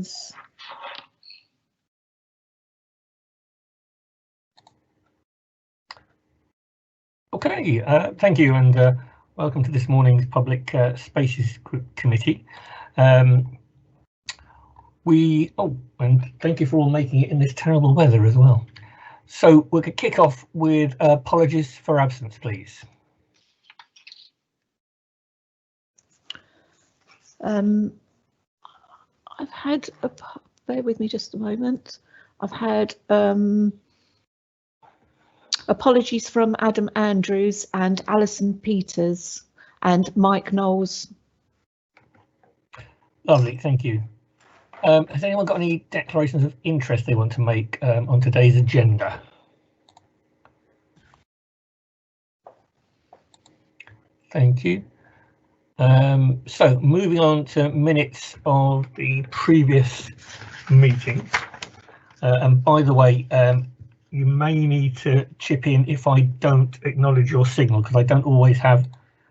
Williams. Okay, thank you, and welcome to this morning's Public Spaces Committee. And thank you for all making it in this terrible weather as well. So we're going to kick off with apologies for absence, please. I've had, bear with me just a moment, I've had apologies from Adam Andrews and Alison Peters and Mike Knowles. Lovely, thank you. Has anyone got any declarations of interest they want to make on today's agenda? Thank you. So moving on to minutes of the previous meeting. And by the way, you may need to chip in if I don't acknowledge your signal, because I don't always have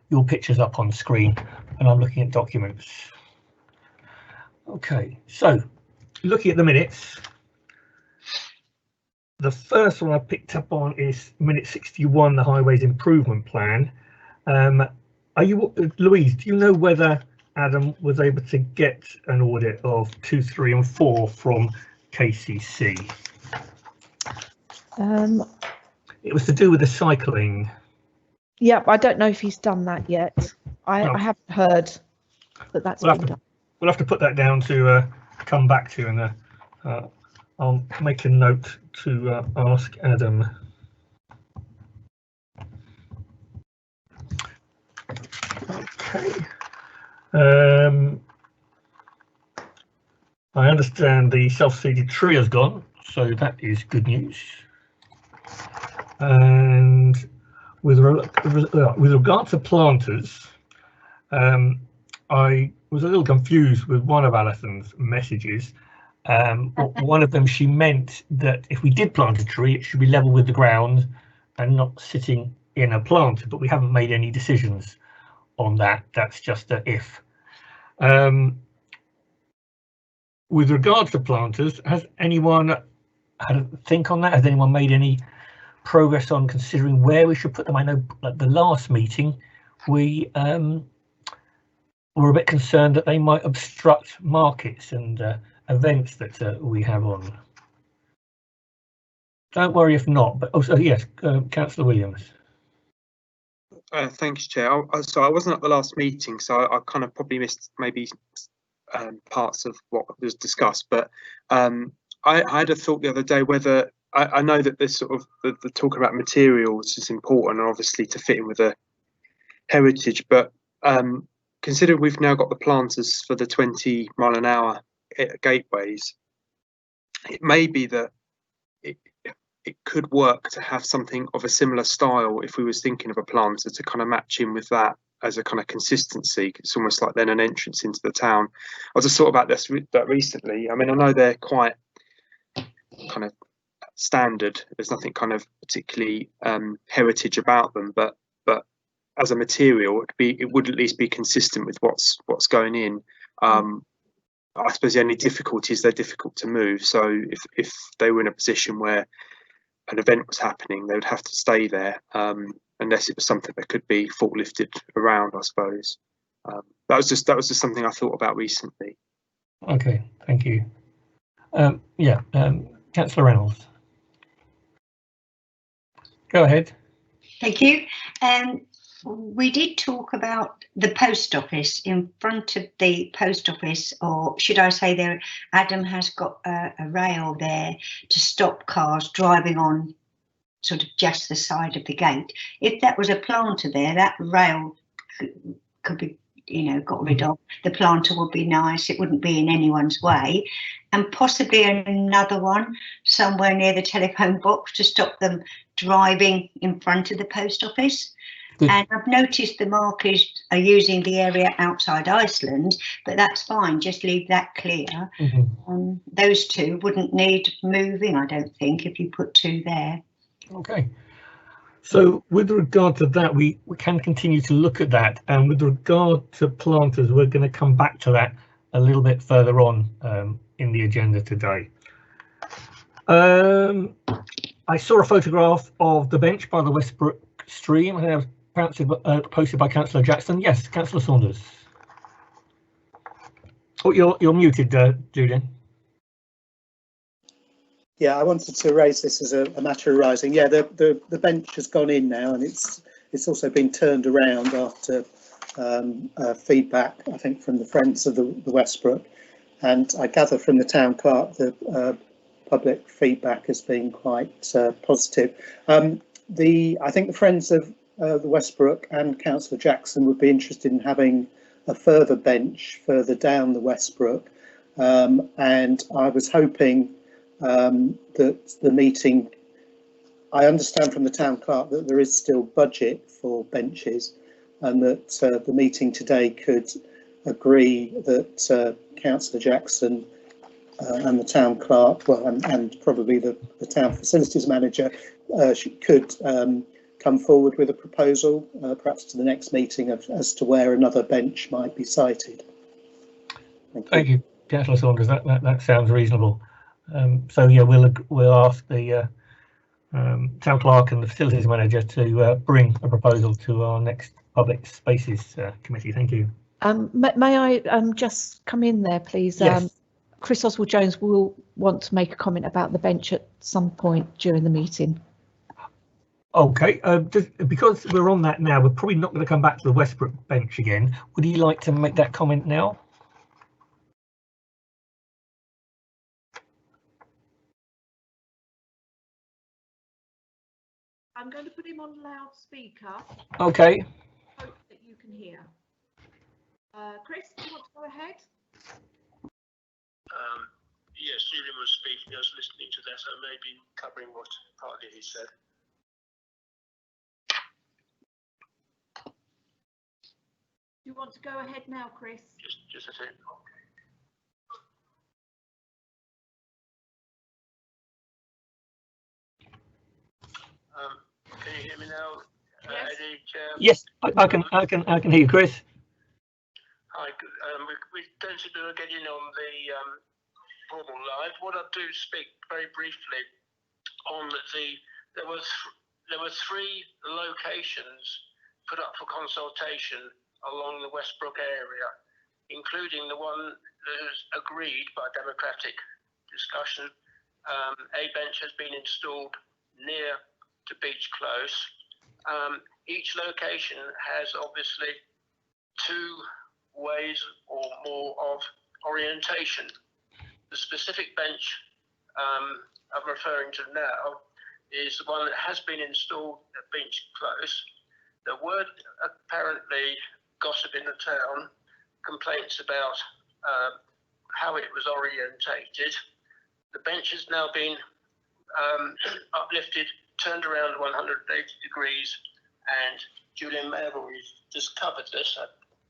your pictures up on screen when I'm looking at documents. Okay, so looking at the minutes, the first one I picked up on is minute 61, the Highways Improvement Plan. Are you, Louise, do you know whether Adam was able to get an audit of 2, 3 and 4 from KCC? It was to do with the cycling. Yeah, I don't know if he's done that yet. I haven't heard that that's been done. We'll have to put that down to come back to, and I'll make a note to ask Adam. Okay. I understand the self-seeded tree has gone, so that is good news. And with regard to planters, I was a little confused with one of Alison's messages. One of them, she meant that if we did plant a tree, it should be level with the ground and not sitting in a planter, but we haven't made any decisions on that. That's just a if. With regards to planters, has anyone had a think on that? Has anyone made any progress on considering where we should put them? I know at the last meeting we were a bit concerned that they might obstruct markets and events that we have on. Don't worry if not, but also yes, Councillor Williams. Thanks, Chair. So I wasn't at the last meeting, so I kind of probably missed maybe parts of what was discussed. But I had a thought the other day whether I know that this sort of the talk about materials is important, and obviously to fit in with the heritage. But considering we've now got the planters for the 20 mile an hour gateways, it may be that it could work to have something of a similar style if we was thinking of a planter to kind of match in with that as a kind of consistency. It's almost like then an entrance into the town. I just thought about that recently. I mean, I know they're quite kind of standard. There's nothing kind of particularly heritage about them, but as a material, it would at least be consistent with what's going in. I suppose the only difficulty is they're difficult to move. So if they were in a position where an event was happening, they would have to stay there unless it was something that could be forklifted around, I suppose. That was just something I thought about recently. Okay, thank you. Councillor Reynolds. Go ahead. Thank you. We did talk about the post office. In front of the post office, or should I say there, Adam has got a rail there to stop cars driving on sort of just the side of the gate. If that was a planter there, that rail could be, got rid of. The planter would be nice. It wouldn't be in anyone's way. And possibly another one somewhere near the telephone box to stop them driving in front of the post office. And I've noticed the markers are using the area outside Iceland, but that's fine, just leave that clear. Those two wouldn't need moving, I don't think, if you put two there. Okay, so with regard to that, we can continue to look at that, and with regard to planters, we're going to come back to that a little bit further on in the agenda today. I saw a photograph of the bench by the Westbrook stream, and it was posted by Councillor Jackson. Yes, Councillor Saunders. Oh, you're muted, Julian. Yeah, I wanted to raise this as a matter arising. Yeah, the bench has gone in now, and it's also been turned around after feedback, I think, from the Friends of the Westbrook, and I gather from the town clerk the public feedback has been quite positive. I think the Friends of the Westbrook and Councillor Jackson would be interested in having a further bench further down the Westbrook, and I was hoping that the meeting, I understand from the town clerk that there is still budget for benches, and that the meeting today could agree that Councillor Jackson and the town clerk, well, and probably the town facilities manager could come forward with a proposal, perhaps to the next meeting, as to where another bench might be sited. Thank you, Councillor Saunders. That sounds reasonable. So yeah, we'll ask the town clerk and the facilities manager to bring a proposal to our next public spaces committee. Thank you. May I just come in there, please? Yes. Chris Oswald-Jones will want to make a comment about the bench at some point during the meeting. Okay, because we're on that now, we're probably not going to come back to the Westbrook bench again. Would you like to make that comment now? I'm going to put him on loudspeaker. Okay. Hope that you can hear. Chris, do you want to go ahead? Yes, Julian was speaking. I was listening to that, so maybe covering what partly he said. Do you want to go ahead now, Chris? Just a second. Can you hear me now, Yes. Eddie? Yes, I can hear you, Chris. Hi. We don't seem to get in on the formal live. What I do speak very briefly on there were three locations put up for consultation along the Westbrook area, including the one that was agreed by democratic discussion. A bench has been installed near to Beach Close. Each location has obviously two ways or more of orientation. The specific bench I'm referring to now is the one that has been installed at Beach Close. There were apparently gossip in the town, complaints about how it was orientated. The bench has now been uplifted, turned around 180 degrees, and Julian may have already just covered this. I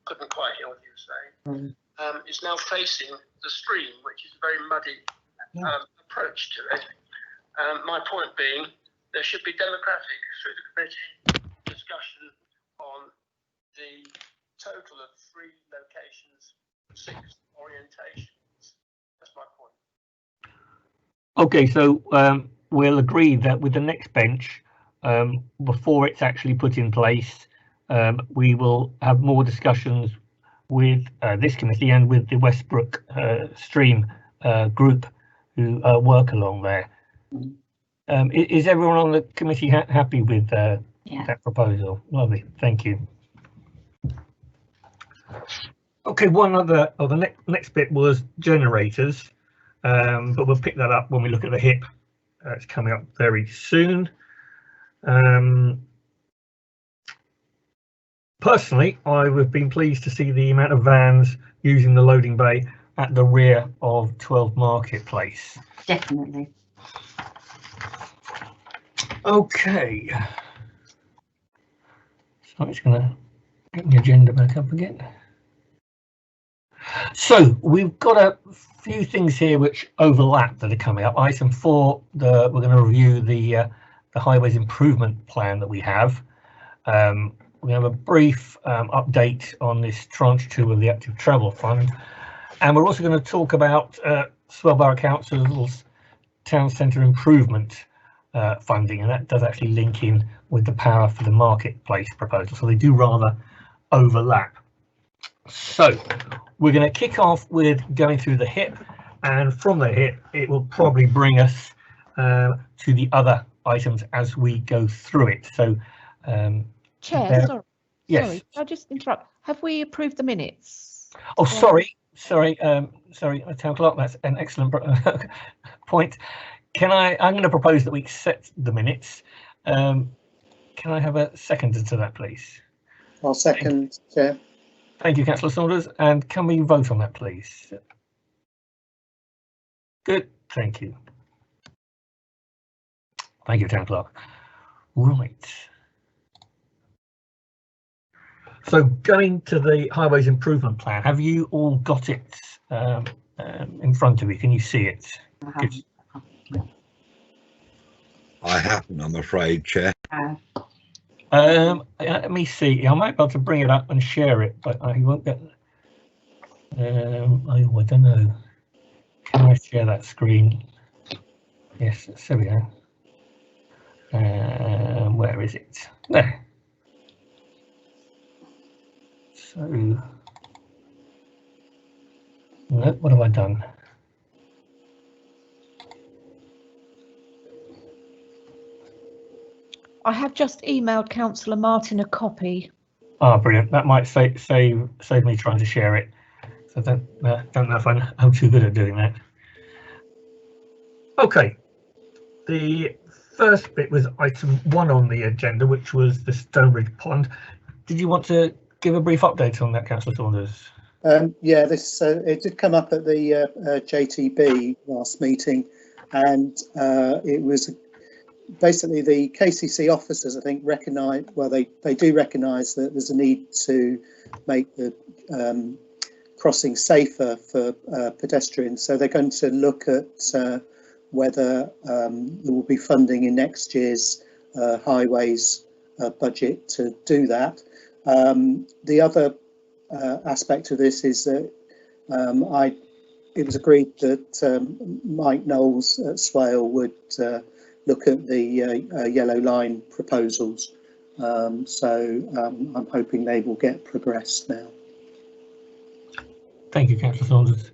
couldn't quite hear what you were saying. It's now facing the stream, which is a very muddy approach to it. My point being, there should be democratic, through the committee, discussion on the total of 3 locations, 6 orientations. That's my point. Okay, so we'll agree that with the next bench, before it's actually put in place, we will have more discussions with this committee and with the Westbrook stream group who work along there. Is everyone on the committee happy with that proposal? Lovely, thank you. Okay, one other, the next bit was generators, but we'll pick that up when we look at the HIP. It's coming up very soon. Personally, I would have been pleased to see the amount of vans using the loading bay at the rear of 12 Marketplace. Definitely. Okay. So I'm just going to get the agenda back up again. So we've got a few things here which overlap that are coming up. Item 4, we're going to review the highways improvement plan that we have. We're going to have a brief update on this tranche 2 of the active travel fund, and we're also going to talk about Swell Borough Council's town centre improvement funding, and that does actually link in with the power for the marketplace proposal, so they do rather overlap. So we're going to kick off with going through the HIP, and from the HIP it will probably bring us to the other items as we go through it. So Chair, sorry. Yes. Sorry, can I just interrupt? Have we approved the minutes? Oh, sorry, Town Clerk, that's an excellent point. I'm going to propose that we accept the minutes. Can I have a second to that, please? I'll second, Chair. Thank you, Councillor Saunders. And can we vote on that, please? Good, thank you. Thank you, Town Clerk. Right. So going to the Highways Improvement Plan, have you all got it in front of you? Can you see it? Good. I haven't, I'm afraid, Chair. Let me see. I might be able to bring it up and share it, but I won't get. I don't know. Can I share that screen? Yes, there we go. Where is it? There. So, no, what have I done? I have just emailed Councillor Martin a copy. Ah, brilliant. That might save me trying to share it. So don't know if I'm too good at doing that. Okay. The first bit was item 1 on the agenda, which was the Stonebridge Pond. Did you want to give a brief update on that, Councillor Saunders? Yeah, this it did come up at the JTB last meeting, and it was basically the KCC officers, I think, recognise, well, they do recognise that there's a need to make the crossing safer for pedestrians. So they're going to look at whether there will be funding in next year's highways budget to do that. The other aspect of this is that it was agreed that Mike Knowles at Swale would look at the yellow line proposals. So I'm hoping they will get progressed now. Thank you, Councillor Saunders.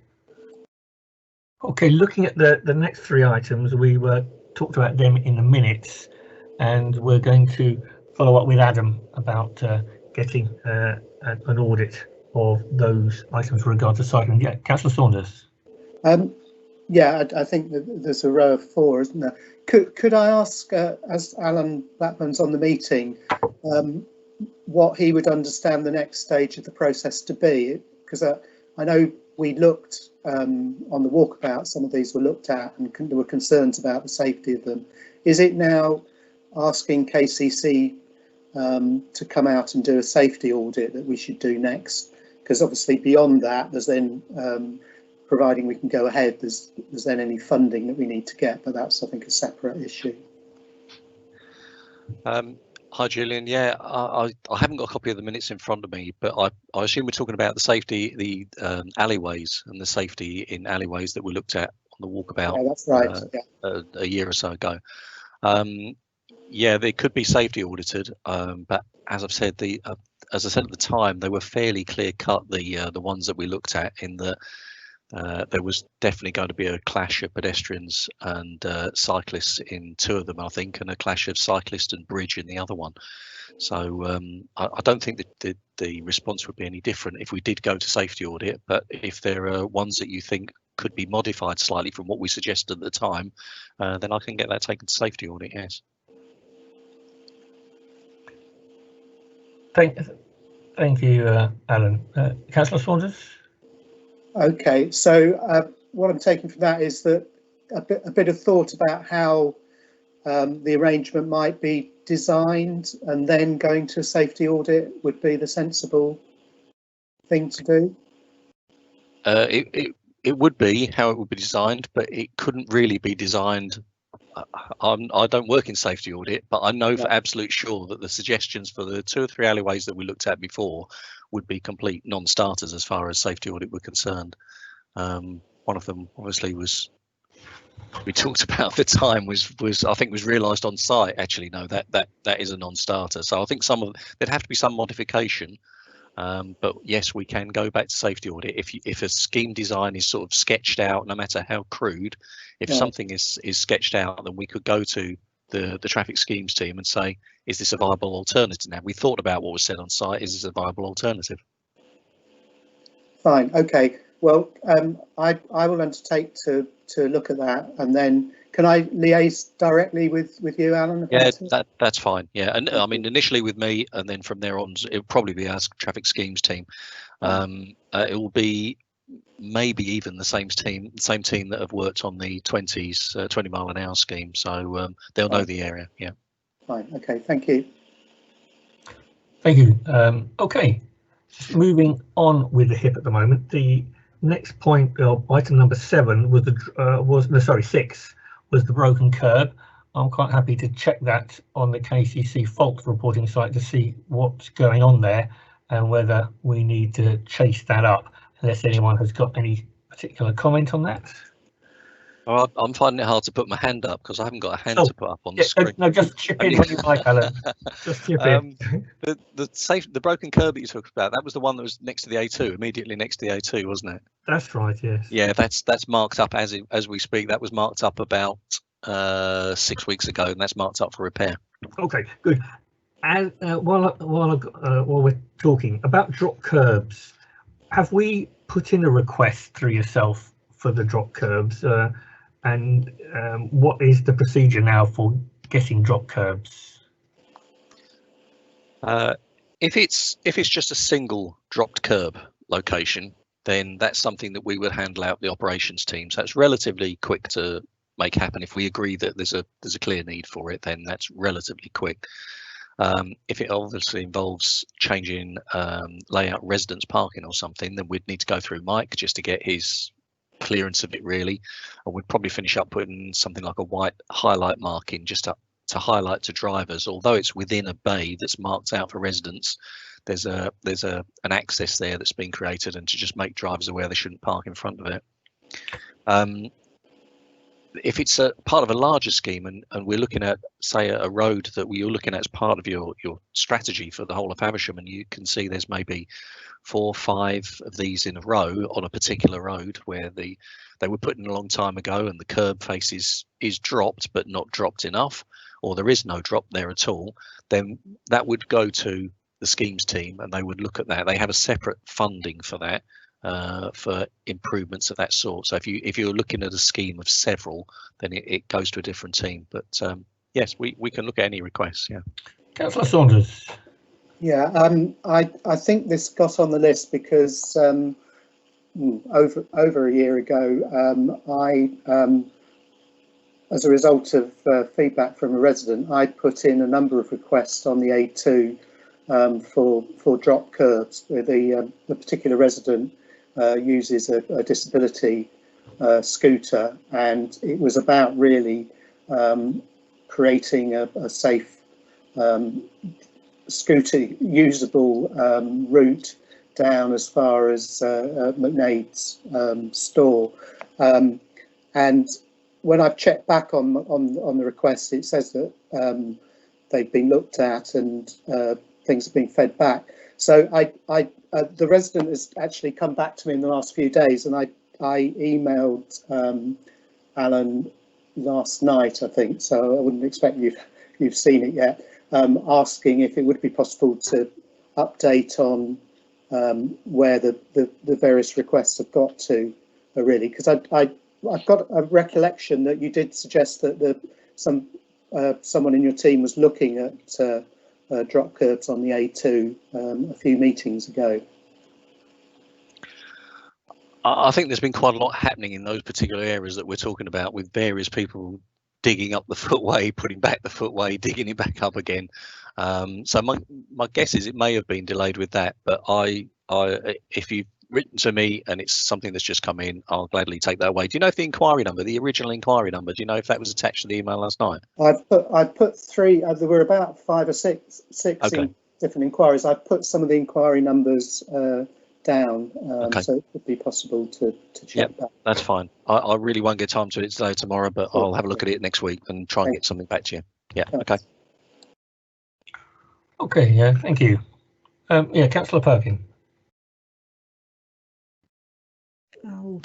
Okay, looking at the next 3 items, we talked about them in the minutes, and we're going to follow up with Adam about getting an audit of those items with regard to cycling. Yeah, Councillor Saunders. Yeah, I think that there's a row of 4, isn't there? Could I ask, as Alan Blackman's on the meeting, what he would understand the next stage of the process to be? Because I know we looked on the walkabout, some of these were looked at, and there were concerns about the safety of them. Is it now asking KCC to come out and do a safety audit that we should do next? Because obviously beyond that, there's then providing we can go ahead, there's then any funding that we need to get, but that's, I think, a separate issue. Hi, Julian. Yeah, I haven't got a copy of the minutes in front of me, but I assume we're talking about the safety, the alleyways and the safety in alleyways that we looked at on the walkabout. Yeah, that's right. A year or so ago. Yeah, they could be safety audited, but as I've said, as I said at the time, they were fairly clear cut. The ones that we looked at, in that there was definitely going to be a clash of pedestrians and cyclists in 2 of them, I think, and a clash of cyclist and bridge in the other one. So I don't think that the response would be any different if we did go to safety audit, but if there are ones that you think could be modified slightly from what we suggested at the time, then I can get that taken to safety audit, yes. Thank you, Alan. Councillor Saunders? Okay, so what I'm taking from that is that a bit of thought about how the arrangement might be designed, and then going to a safety audit would be the sensible thing to do. It would be how it would be designed, but it couldn't really be designed. I don't work in safety audit, but I know for absolute sure that the suggestions for the 2 or 3 alleyways that we looked at before would be complete non-starters as far as safety audit were concerned. one of them obviously we talked about at the time was I think was realised on site. Actually, no, that is a non-starter. So I think there'd have to be some modification. But yes, we can go back to safety audit if a scheme design is sort of sketched out, no matter how crude. If something is sketched out, then we could go to the traffic schemes team and say, is this a viable alternative? Now, we thought about what was said on site. Is this a viable alternative? Fine. Okay. Well, I will undertake to look at that, and then can I liaise directly with you, Alan? Yeah, that's fine. Yeah, and I mean initially with me, and then from there on, it'll probably be our traffic schemes team. It will be maybe even the same team that have worked on the 20 mile an hour scheme, so they'll know the area. Yeah. Fine. Okay. Thank you. Thank you. Okay, moving on with the HIP at the moment. The next point, item number 7 was 6 was the broken curb. I'm quite happy to check that on the KCC fault reporting site to see what's going on there and whether we need to chase that up, unless anyone has got any particular comment on that. Well, I'm finding it hard to put my hand up because I haven't got a hand to put up on the screen. No, just chip in when you like, Alan. Just chip in. The broken curb that you talked about, that was the one that was next to the A2, immediately next to the A2, wasn't it? That's right, yes. Yeah, that's marked up as we speak. That was marked up about 6 weeks ago, and that's marked up for repair. Okay, good. And while we're talking about drop curbs, have we put in a request through yourself for the drop curbs? And what is the procedure now for getting drop curbs? If it's just a single dropped curb location, then that's something that we would handle out the operations team. So it's relatively quick to make happen. If we agree that there's a clear need for it, then that's relatively quick. If it obviously involves changing layout residence parking or something, then we'd need to go through Mike just to get his clearance of it, really. And we'd probably finish up putting something like a white highlight marking just to highlight to drivers. Although it's within a bay that's marked out for residents, there's an access there that's been created, and to just make drivers aware they shouldn't park in front of it. If it's a part of a larger scheme and we're looking at, say, a road that you're looking at as part of your strategy for the whole of Faversham, and you can see there's maybe 4 or 5 of these in a row on a particular road where they were put in a long time ago and the curb face is dropped but not dropped enough, or there is no drop there at all, then that would go to the schemes team and they would look at that. They have a separate funding for that, for improvements of that sort. So if you're looking at a scheme of several, then it goes to a different team. But yes, we can look at any requests. Yeah. Councillor Saunders. Yeah, I think this got on the list because over a year ago, as a result of feedback from a resident, I put in a number of requests on the A2 for drop curbs, where the particular resident uses a disability scooter, and it was about really creating a safe scooter usable route down as far as McNade's store, and when I've checked back on the request, it says that they've been looked at and things have been fed back. So the resident has actually come back to me in the last few days, and I emailed Alan last night, I think, so I wouldn't expect you've seen it yet, asking if it would be possible to update on where the various requests have got to, really, because I've got a recollection that you did suggest that someone in your team was looking at drop curbs on the A2 a few meetings ago. I think there's been quite a lot happening in those particular areas that we're talking about, with various people digging up the footway, putting back the footway, digging it back up again. So my guess is it may have been delayed with that, but if you've written to me and it's something that's just come in, I'll gladly take that away. Do you know if the inquiry number, the original inquiry number, do you know if that was attached to the email last night? I've put 3. There were about 5 or 6 okay. different inquiries. I've put some of the inquiry numbers down, Okay. so it would be possible to check that. That's fine. I really won't get time to it today or tomorrow, but Sure. I'll have a look at it next week and try and get something back to you. Yeah, okay. Thanks. Okay, yeah, thank you. Yeah, Councillor Perkin. Oh.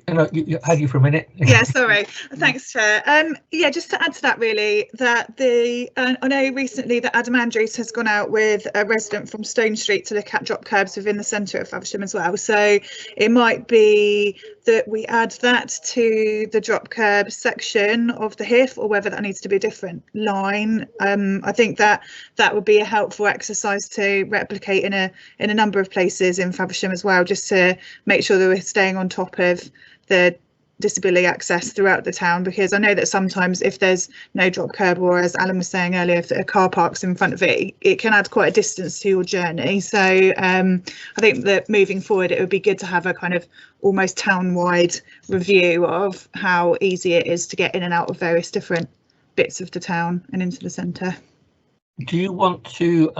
No, you had you for a minute. Yeah, sorry. Thanks, Chair. Yeah, just to add to that, really, that I know recently that Adam Andrews has gone out with a resident from Stone Street to look at drop curbs within the centre of Faversham as well. So it might be that we add that to the drop curb section of the HIF, or whether that needs to be a different line. I think that would be a helpful exercise to replicate in a number of places in Faversham as well, just to make sure that we're staying on top of the disability access throughout the town, because I know that sometimes if there's no drop curb, or as Alan was saying earlier, if a car parks in front of it, it can add quite a distance to your journey. So I think that moving forward, it would be good to have a kind of almost town-wide review of how easy it is to get in and out of various different bits of the town and into the centre. Do you want to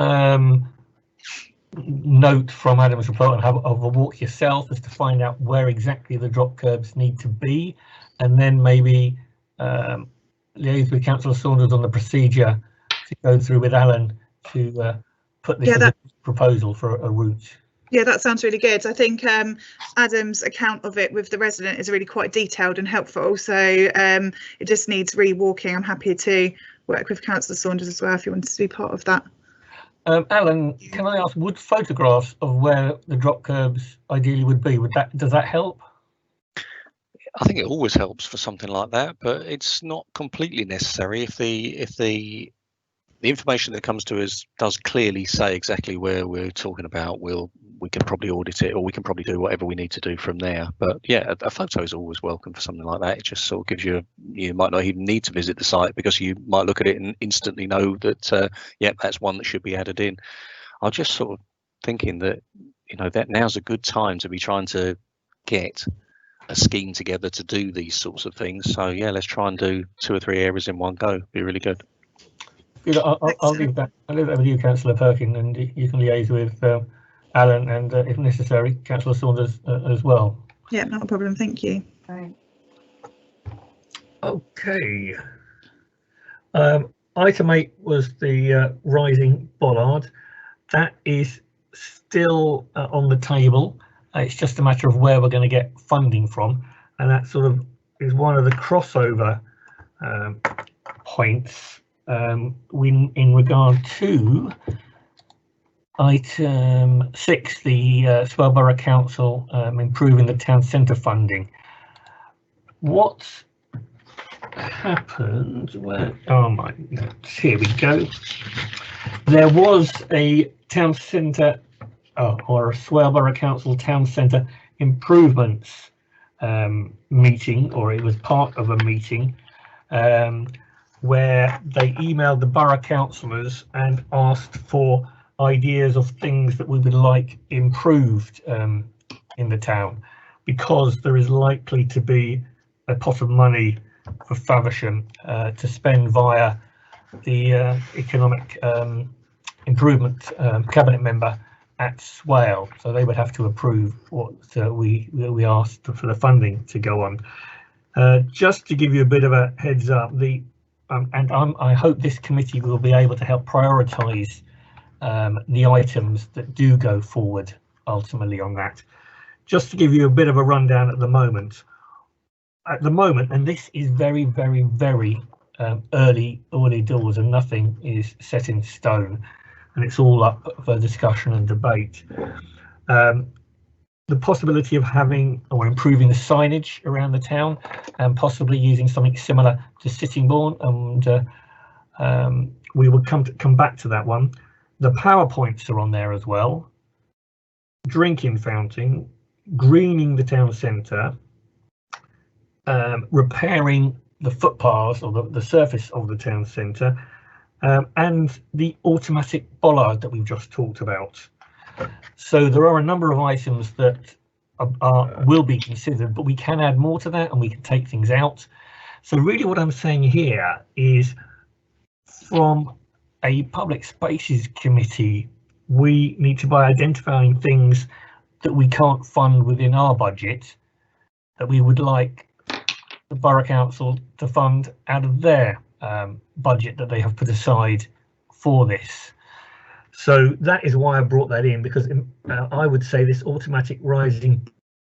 note from Adam's report and have a walk yourself as to find out where exactly the drop curbs need to be, and then maybe liaise with Councillor Saunders on the procedure to go through with Alan to put this as a proposal for a route? Yeah, that sounds really good. I think Adam's account of it with the resident is really quite detailed and helpful, so it just needs re-walking. I'm happy to work with Councillor Saunders as well if you wanted to be part of that. Alan, can I ask, would photographs of where the drop curbs ideally would be, does that help? I think it always helps for something like that, but it's not completely necessary. If the information that comes to us does clearly say exactly where we're talking about, we can probably audit it, or we can probably do whatever we need to do from there. But yeah, a photo is always welcome for something like that. It just sort of gives you might not even need to visit the site, because you might look at it and instantly know that yeah, that's one that should be added in. I'm just sort of thinking that, you know, that now's a good time to be trying to get a scheme together to do these sorts of things. So yeah, let's try and do 2 or 3 areas in one go. Be really good. I'll leave that with you, Councillor Perkin, and you can liaise with Alan and, if necessary, Councillor Saunders as well. Yeah, not a problem. Thank you. Right. Okay. Item 8 was the rising bollard. That is still on the table. It's just a matter of where we're going to get funding from, and that sort of is one of the crossover points in regard to item 6, the Swell Borough Council improving the town centre funding. What happened? Where are my notes? Here we go. There was a town centre or a Swell Borough Council town centre improvements meeting, or it was part of a meeting where they emailed the borough councillors and asked for ideas of things that we would like improved in the town, because there is likely to be a pot of money for Faversham to spend via the economic improvement cabinet member at Swale. So they would have to approve what we asked for the funding to go on. Just to give you a bit of a heads up, I hope this committee will be able to help prioritise the items that do go forward ultimately on that. Just to give you a bit of a rundown at the moment, and this is very, very, very early doors, and nothing is set in stone, and it's all up for discussion and debate. The possibility of having or improving the signage around the town, and possibly using something similar to Sittingbourne, and we will come back to that one. The PowerPoints are on there as well. Drinking fountain, greening the town centre, repairing the footpaths or the surface of the town centre, and the automatic bollard that we've just talked about. So there are a number of items that will be considered, but we can add more to that, and we can take things out. So really what I'm saying here is, from a public spaces committee we need to be identifying things that we can't fund within our budget that we would like the Borough Council to fund out of their budget that they have put aside for this. So that is why I brought that in, because I would say this automatic rising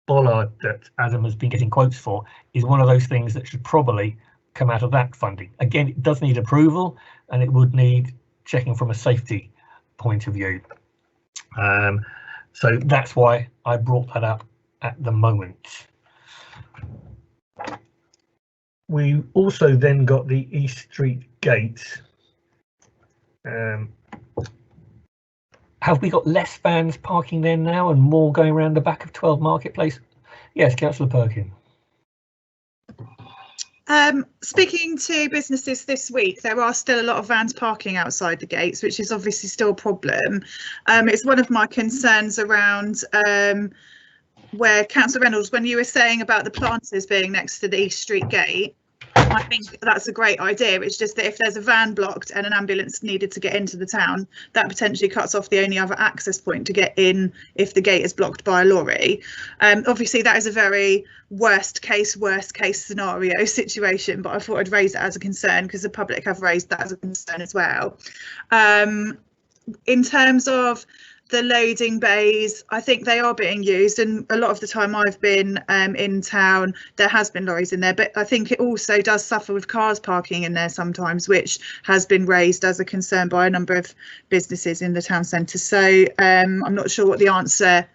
bollard that Adam has been getting quotes for is one of those things that should probably come out of that funding. Again, it does need approval and it would need checking from a safety point of view. So that's why I brought that up at the moment. We also then got the East Street gate. Have we got less vans parking there now and more going around the back of 12 Marketplace? Yes, Councillor Perkin. Speaking to businesses this week, there are still a lot of vans parking outside the gates, which is obviously still a problem. It's one of my concerns around where Councillor Reynolds, when you were saying about the planters being next to the East Street gate, I think that's a great idea. It's just that if there's a van blocked and an ambulance needed to get into the town, that potentially cuts off the only other access point to get in if the gate is blocked by a lorry. Obviously, that is a very worst case scenario situation, but I thought I'd raise it as a concern because the public have raised that as a concern as well. In terms of the loading bays, I think they are being used, and a lot of the time I've been in town, there has been lorries in there, but I think it also does suffer with cars parking in there sometimes, which has been raised as a concern by a number of businesses in the town centre. So I'm not sure what the answer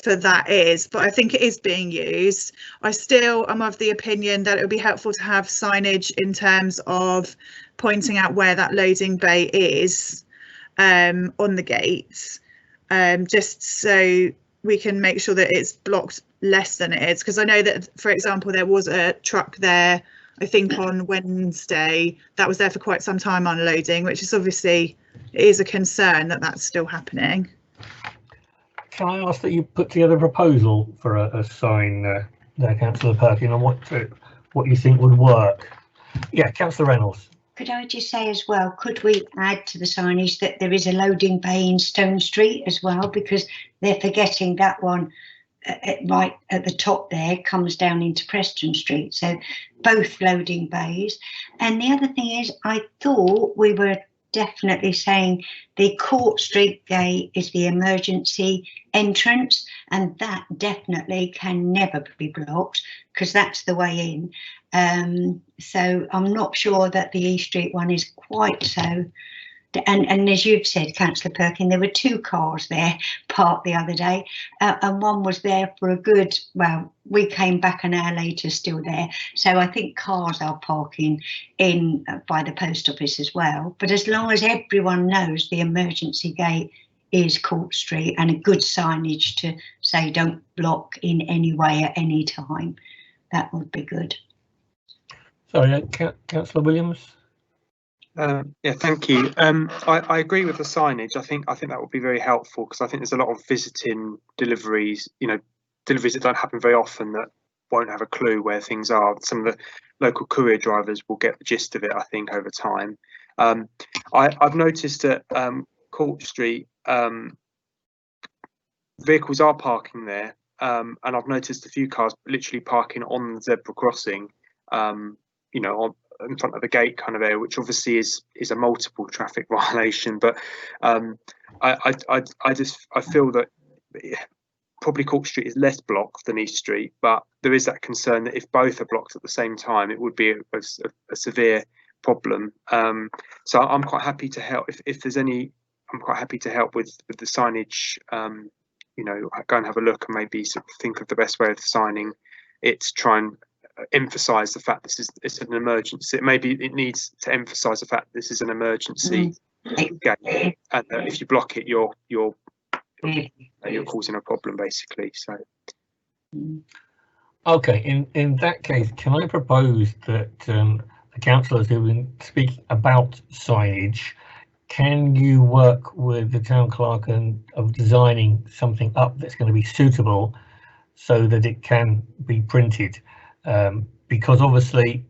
for that is, but I think it is being used. I still am of the opinion that it would be helpful to have signage in terms of pointing out where that loading bay is on the gates. Just so we can make sure that it's blocked less than it is, because I know that, for example, there was a truck there, I think on Wednesday, that was there for quite some time unloading, which is obviously, it is a concern that that's still happening. Can I ask that you put together a proposal for a sign there, Councillor Perkin, on what you think would work? Yeah, Councillor Reynolds. Could I just say as well, could we add to the signage that there is a loading bay in Stone Street as well, because they're forgetting that one right at the top there comes down into Preston Street. So both loading bays. And the other thing is, I thought we were definitely saying the Court Street gate is the emergency entrance, and that definitely can never be blocked because that's the way in. So I'm not sure that the East Street one is quite so. And as you've said, Councillor Perkin, there were two cars there parked the other day, and one was there for a good, well, we came back an hour later still there. So I think cars are parking in by the post office as well. But as long as everyone knows the emergency gate is Court Street and a good signage to say don't block in any way at any time, that would be good. Sorry, Councillor Williams. Yeah, thank you. I agree with the signage. I think that would be very helpful, because I think there's a lot of visiting deliveries, deliveries that don't happen very often, that won't have a clue where things are. Some of the local courier drivers will get the gist of it, I think, over time. I've noticed that Court Street, vehicles are parking there, and I've noticed a few cars literally parking on the zebra crossing, in front of the gate kind of area, which obviously is a multiple traffic violation. But I feel that probably Court Street is less blocked than East Street, but there is that concern that if both are blocked at the same time, it would be a severe problem. So I'm quite happy to help if there's any. I'm quite happy to help with the signage. Go and have a look and maybe sort of think of the best way of signing it to try and emphasize the fact it's an emergency. Maybe it needs to emphasize the fact this is an emergency gate, and if you block it, you're causing a problem, basically. So okay, in that case, can I propose that the councillors who've been speaking about signage, can you work with the town clerk of designing something up that's going to be suitable so that it can be printed? Because obviously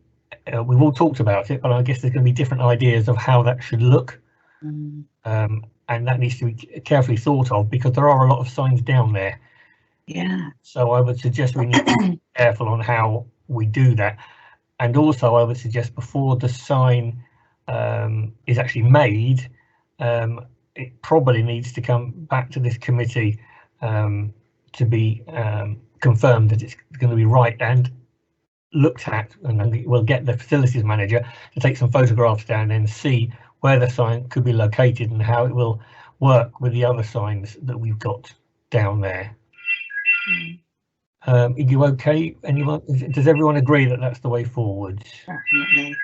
we've all talked about it, but I guess there's going to be different ideas of how that should look. And that needs to be carefully thought of because there are a lot of signs down there. Yeah. So I would suggest we need to be careful on how we do that. And also I would suggest before the sign is actually made, it probably needs to come back to this committee to be confirmed that it's going to be right and looked at, and then we'll get the facilities manager to take some photographs down and see where the sign could be located and how it will work with the other signs that we've got down there. Are you okay? Anyone? Does everyone agree that that's the way forward? Definitely.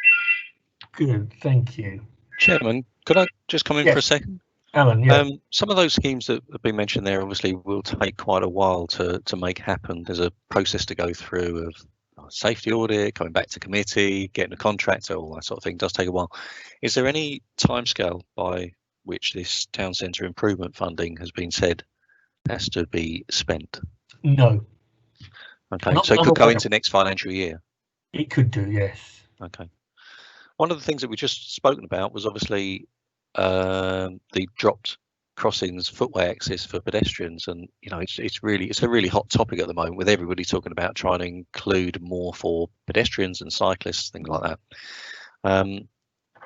Good, thank you. Chairman, could I just come in for a second? Alan, yeah. Some of those schemes that have been mentioned there obviously will take quite a while to make happen. There's a process to go through of safety audit, coming back to committee, getting a contractor, all that sort of thing. It does take a while. Is there any timescale by which this town centre improvement funding has been said has to be spent? No. Okay, so it could go into next financial year? It could do, yes. Okay. One of the things that we just spoken about was obviously the dropped crossings footway access for pedestrians, and you know it's a really hot topic at the moment with everybody talking about trying to include more for pedestrians and cyclists, things like that.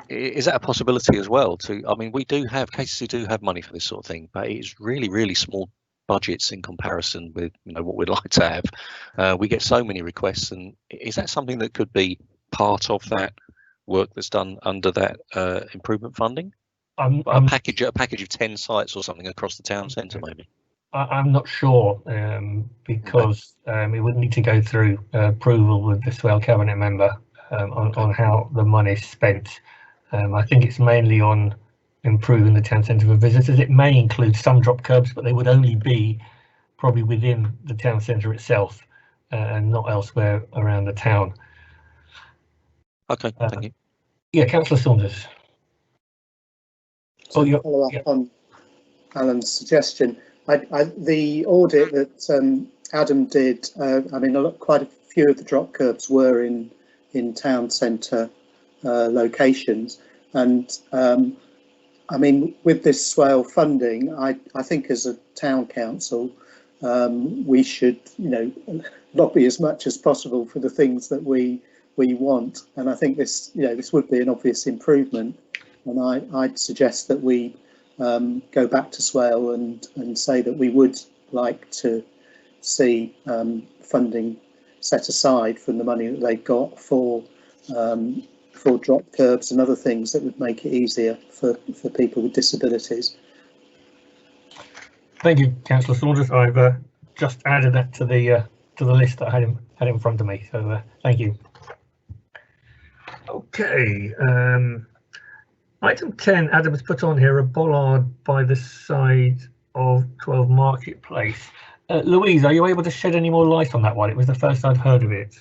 Is that a possibility as well? I mean, KCC do have money for this sort of thing, but it's really small budgets in comparison with what we'd like to have. We get so many requests, and is that something that could be part of that work that's done under that improvement funding? A package of 10 sites or something across the town centre, maybe. I'm not sure because it would need to go through approval with the Swale cabinet member on how the money is spent. I think it's mainly on improving the town centre for visitors. It may include some drop curbs, but they would only be probably within the town centre itself and not elsewhere around the town. Okay, thank you. Yeah, Councillor Saunders. So follow up on Alan's suggestion. The audit that Adam did, I mean, quite a few of the drop curbs were in town centre locations, and I mean, with this Swale funding, I think as a town council, we should, lobby as much as possible for the things that we want, and I think this would be an obvious improvement. And I'd suggest that we go back to Swale and say that we would like to see funding set aside from the money that they've got for drop curbs and other things that would make it easier for people with disabilities. Thank you, Councillor Saunders. I've just added that to the list that I had in front of me. So thank you. Okay. Item 10, Adam has put on here a bollard by the side of 12 Marketplace. Louise, are you able to shed any more light on that one? It was the first I'd heard of it.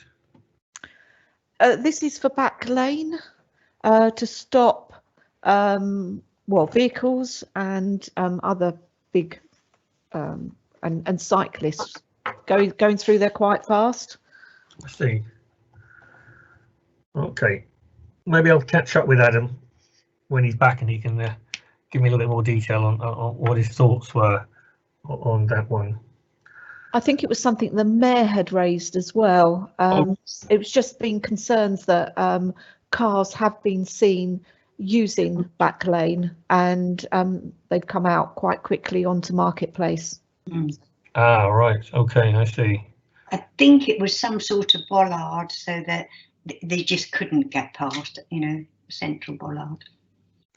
This is for Back Lane to stop vehicles and other big and cyclists going through there quite fast. I see. Okay, maybe I'll catch up with Adam when he's back and he can give me a little bit more detail on what his thoughts were on that one. I think it was something the mayor had raised as well. It was just been concerns that cars have been seen using Back Lane and they've come out quite quickly onto Marketplace. Ah, right. Okay, I see. I think it was some sort of bollard so that they just couldn't get past, central bollard.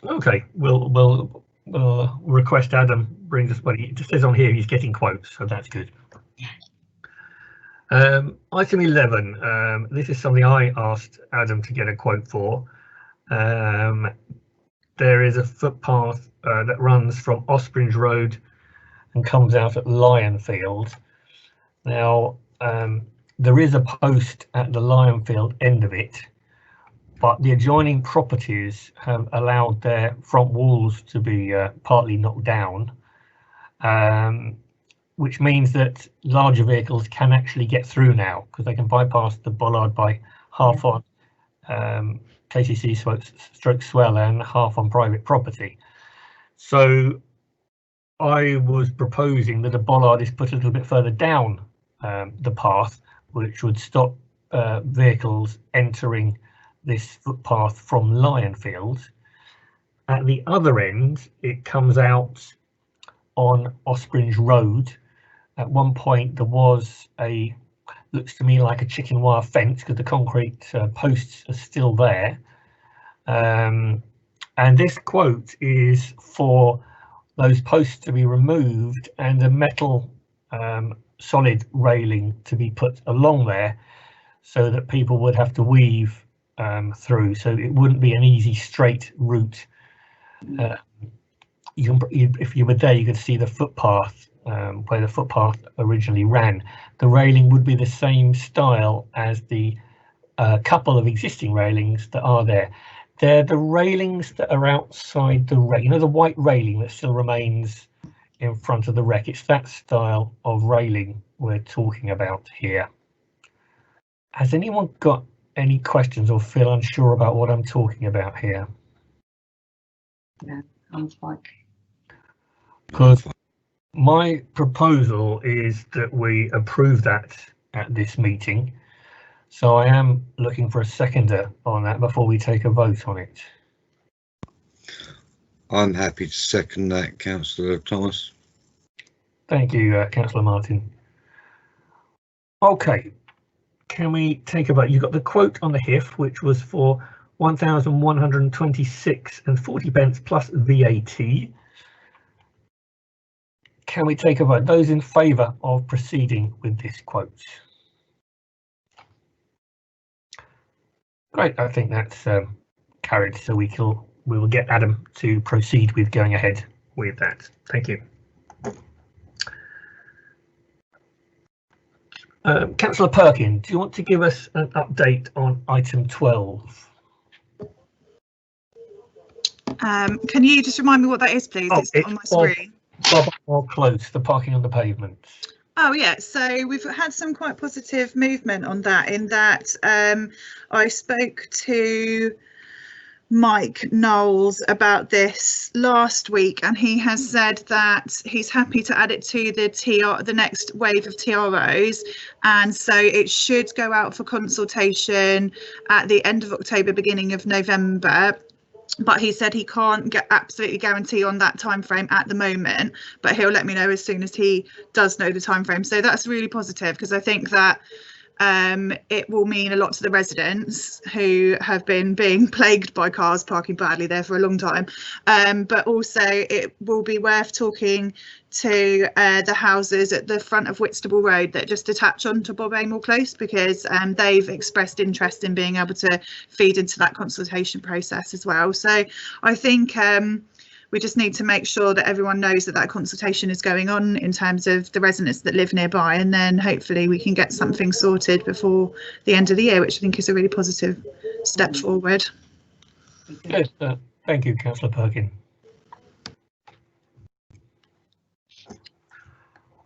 Okay, we'll request Adam brings us. Well, it just says on here he's getting quotes, so that's good. Item 11. This is something I asked Adam to get a quote for. There is a footpath that runs from Ospringe Road and comes out at Lionfield. Now, there is a post at the Lionfield end of it, but the adjoining properties have allowed their front walls to be partly knocked down, which means that larger vehicles can actually get through now because they can bypass the bollard by half on KCC stroke Swale and half on private property. So I was proposing that a bollard is put a little bit further down the path, which would stop vehicles entering this footpath from Lionfield. At the other end, it comes out on Ospringe Road. At one point, there was looks to me like a chicken wire fence because the concrete posts are still there. And this quote is for those posts to be removed and a metal solid railing to be put along there so that people would have to weave through, so it wouldn't be an easy straight route. If you were there, you could see the footpath where the footpath originally ran. The railing would be the same style as the couple of existing railings that are there. They're the railings that are outside the wreck. You know, the white railing that still remains in front of the wreck. It's that style of railing we're talking about here. Has anyone got any questions or feel unsure about what I'm talking about here? No, I'm fine. Because my proposal is that we approve that at this meeting. So I am looking for a seconder on that before we take a vote on it. I'm happy to second that, Councillor Thomas. Thank you, Councillor Martin. OK, can we take a vote? You've got the quote on the HIF, which was for £1,126.40 plus VAT. Can we take a vote? Those in favour of proceeding with this quote? Great, I think that's carried, so we will get Adam to proceed with going ahead with that. Thank you. Councillor Perkin, do you want to give us an update on item 12? Can you just remind me what that is, please? Oh, it's on my screen. Bob Close, the parking on the pavement. Oh yeah, so we've had some quite positive movement on that, in that I spoke to Mike Knowles about this last week, and he has said that he's happy to add it to the next wave of TROs, and so it should go out for consultation at the end of October, beginning of November. But he said he can't absolutely guarantee on that time frame at the moment, but he'll let me know as soon as he does know the time frame. So that's really positive, because I think that it will mean a lot to the residents who have been being plagued by cars parking badly there for a long time. But also it will be worth talking to the houses at the front of Whitstable Road that just attach onto Bob Amell Close, because they've expressed interest in being able to feed into that consultation process as well. So I think we just need to make sure that everyone knows that that consultation is going on in terms of the residents that live nearby, and then hopefully we can get something sorted before the end of the year, which I think is a really positive step forward. Yes, thank you, Councillor Perkin.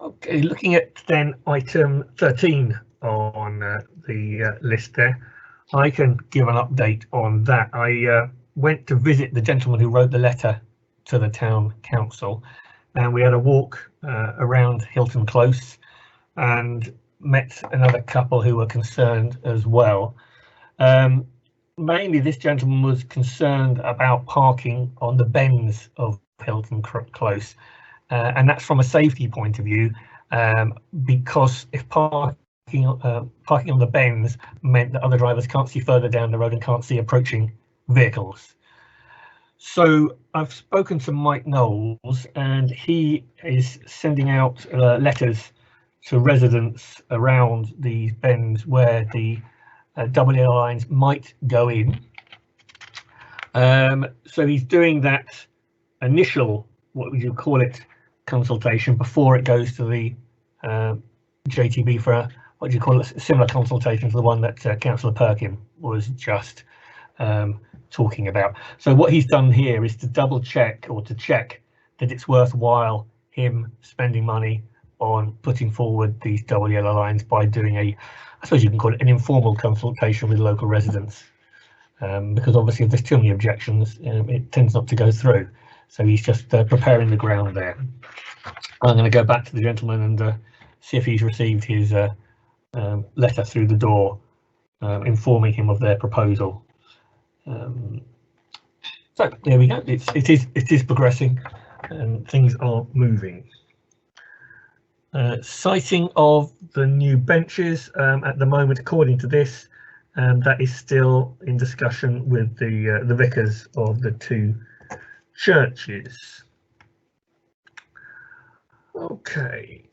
Okay, looking at then item 13 on the list there, I can give an update on that. I went to visit the gentleman who wrote the letter to the town council, and we had a walk around Hilton Close and met another couple who were concerned as well. Mainly this gentleman was concerned about parking on the bends of Hilton Close, and that's from a safety point of view, because if parking on the bends meant that other drivers can't see further down the road and can't see approaching vehicles. So I've spoken to Mike Knowles, and he is sending out letters to residents around these bends where the double yellow lines might go in. So he's doing that initial, what would you call it, consultation before it goes to the JTB for a, what do you call it, a similar consultation to the one that Councillor Perkin was just talking about. So what he's done here is to double check, or to check that it's worthwhile him spending money on putting forward these double yellow lines by doing I suppose you can call it an informal consultation with local residents, because obviously if there's too many objections, it tends not to go through. so he's just preparing the ground there. I'm going to go back to the gentleman and see if he's received his letter through the door informing him of their proposal. So there we go. It is progressing and things are moving. Siting of the new benches at the moment, according to this, that is still in discussion with the vicars of the two churches. Okay.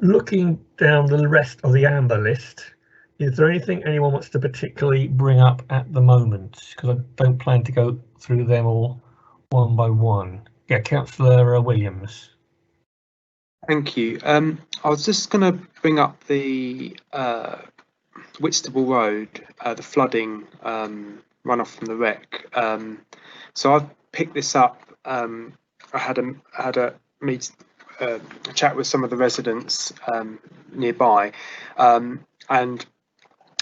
Looking down the rest of the amber list, is there anything anyone wants to particularly bring up at the moment? Because I don't plan to go through them all one by one. Yeah, Councillor Williams. Thank you. I was just going to bring up the Whitstable Road, the flooding runoff from the wreck. So I've picked this up. I had a chat with some of the residents nearby, and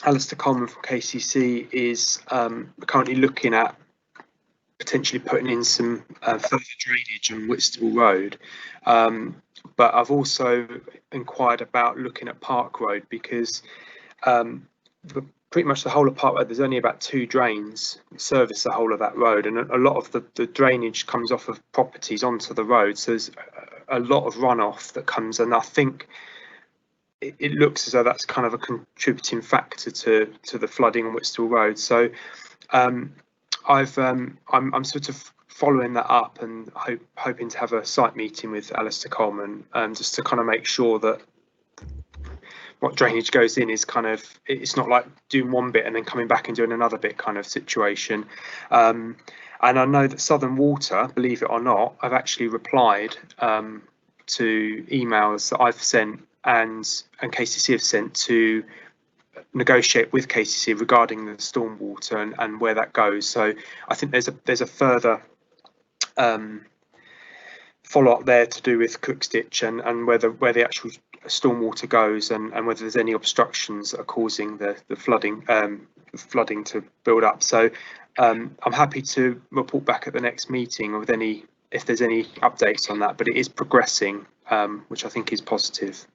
Alistair Coleman from KCC is currently looking at potentially putting in some further drainage on Whitstable Road. But I've also inquired about looking at Park Road, because pretty much the whole of Park Road, there's only about 2 drains that service the whole of that road, and a lot of the drainage comes off of properties onto the road, so there's a lot of runoff that comes, and I think it looks as though that's kind of a contributing factor to the flooding on Whitstable Road. So I'm sort of following that up and hoping to have a site meeting with Alistair Coleman, just to kind of make sure that what drainage goes in is kind of, it's not like doing one bit and then coming back and doing another bit kind of situation. And I know that Southern Water, believe it or not, I've actually replied to emails that I've sent and KCC have sent to negotiate with KCC regarding the stormwater and where that goes. So I think there's a further follow up there to do with Cookstitch and where the actual stormwater goes and whether there's any obstructions that are causing the flooding to build up. So I'm happy to report back at the next meeting with if there's any updates on that, but it is progressing, which I think is positive.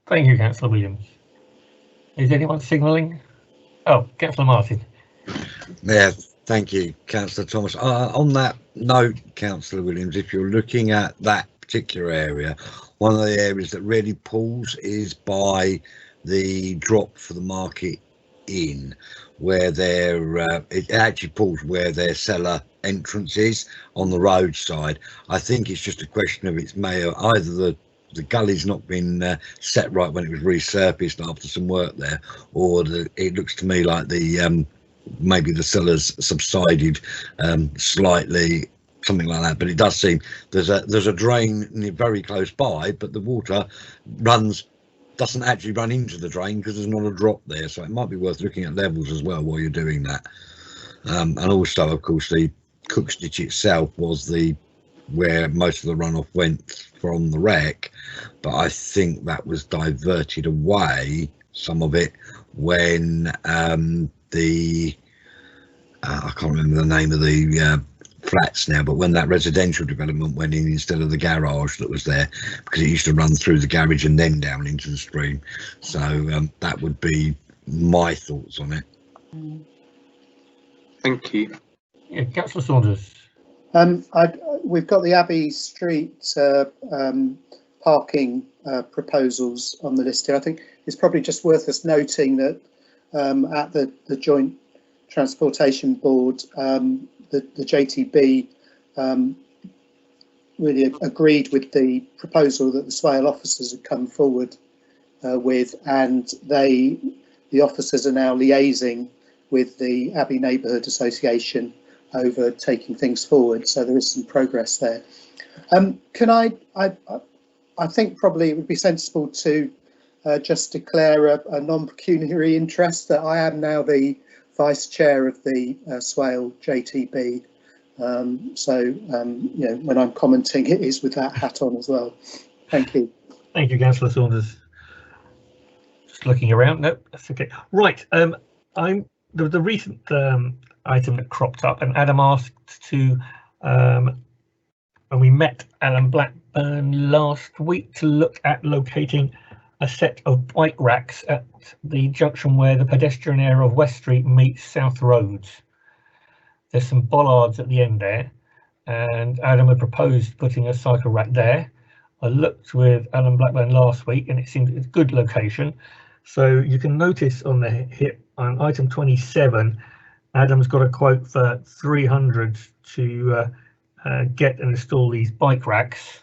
Thank you, Councillor Williams. Is anyone signalling? Oh, Councillor Martin. Yeah, thank you, Councillor Thomas. On that note, Councillor Williams, if you're looking at that particular area, one of the areas that really pulls is by the drop for the Market Inn, where it actually pulls where their cellar entrance is on the roadside. I think it's just a question of either the gully's not been set right when it was resurfaced after some work there, or it looks to me like maybe the cellar's subsided slightly, something like that. But it does seem there's a drain very close by, but the water doesn't actually run into the drain because there's not a drop there. So it might be worth looking at levels as well while you're doing that. And also, of course, the Cookstitch itself was where most of the runoff went from the wreck, but I think that was diverted away, some of it, when I can't remember the name of the flats now, but when that residential development went in instead of the garage that was there, because it used to run through the garage and then down into the stream. So that would be my thoughts on it. Thank you. Yeah, Councillor Saunders. We've got the Abbey Street parking proposals on the list here. I think it's probably just worth us noting that at the Joint Transportation Board, the JTB really agreed with the proposal that the Swale officers had come forward with, and the officers are now liaising with the Abbey Neighbourhood Association over taking things forward, so there is some progress there. I think probably it would be sensible to just declare a non-pecuniary interest that I am now the vice chair of the Swale JTB, so you know, when I'm commenting, it is with that hat on as well. Thank you. Thank you, Councillor Saunders. Just looking around. No, that's okay. Right. I'm there was a recent item that cropped up, and Adam asked to, and we met Alan Blackburn last week to look at locating a set of bike racks at the junction where the pedestrian area of West Street meets South Roads. There's some bollards at the end there, and Adam had proposed putting a cycle rack there. I looked with Alan Blackburn last week and it seemed it's a good location. So you can notice on the hip on item 27, Adam's got a quote for 300 to get and install these bike racks.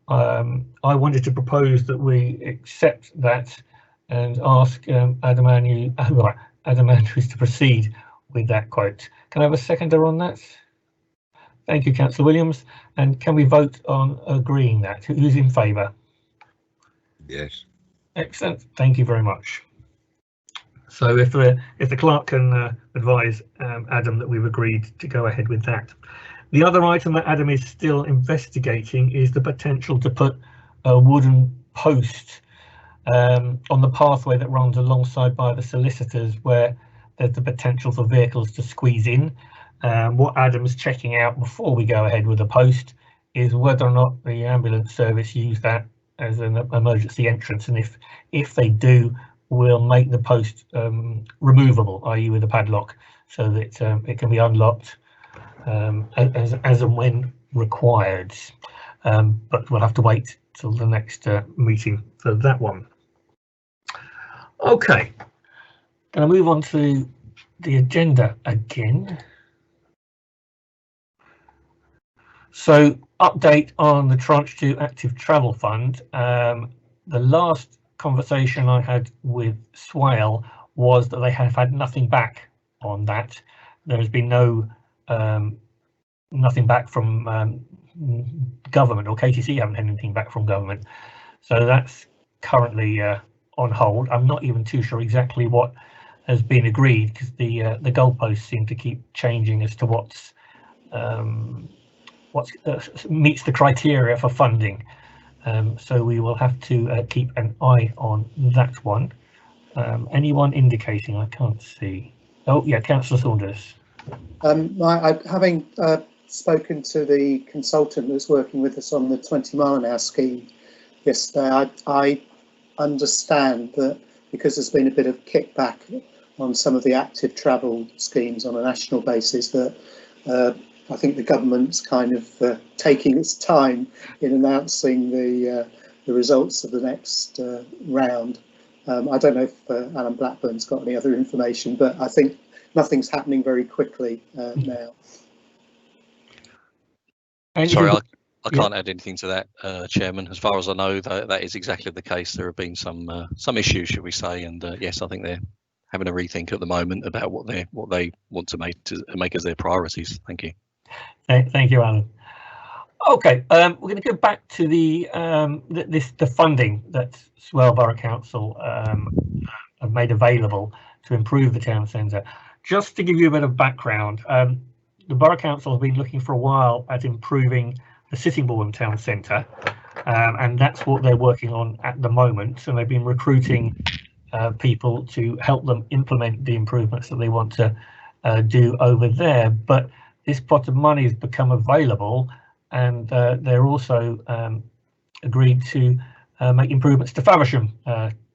I wanted to propose that we accept that and ask Adam Andrews to proceed with that quote. Can I have a seconder on that? Thank you, Councillor Williams. And can we vote on agreeing that? Who's in favour? Yes. Excellent. Thank you very much. So if the clerk can advise Adam that we've agreed to go ahead with that. The other item that Adam is still investigating is the potential to put a wooden post on the pathway that runs alongside by the solicitors, where there's the potential for vehicles to squeeze in. What Adam's checking out before we go ahead with the post is whether or not the ambulance service use that as an emergency entrance, and if they do, we'll make the post removable, i.e. with a padlock, so that it can be unlocked as and when required. But we'll have to wait till the next meeting for that one. Okay, going to move on to the agenda again. So, update on the Tranche 2 Active Travel Fund. The last conversation I had with Swale was that they have had nothing back on that. There has been nothing back from government, or KTC haven't had anything back from government. So that's currently on hold. I'm not even too sure exactly what has been agreed, because the goalposts seem to keep changing as to what meets the criteria for funding. So we will have to keep an eye on that one. Anyone indicating? I can't see. Oh yeah, Councillor Saunders. Having spoken to the consultant that's working with us on the 20-mile-an-hour scheme yesterday, I understand that because there's been a bit of kickback on some of the active travel schemes on a national basis, that I think the government's kind of taking its time in announcing the results of the next round. I don't know if Alan Blackburn's got any other information, but I think nothing's happening very quickly now. Sorry, I can't add anything to that, Chairman. As far as I know, that is exactly the case. There have been some issues, should we say, and yes, I think they're having a rethink at the moment about what they want to make as their priorities. Thank you. Thank you, Alan. Okay, we're going to go back to the funding that Swale Borough Council have made available to improve the town centre. Just to give you a bit of background, the Borough Council have been looking for a while at improving the Sittingbourne town centre, and that's what they're working on at the moment. And they've been recruiting people to help them implement the improvements that they want to do over there. But this pot of money has become available, and they're also agreed to make improvements to Faversham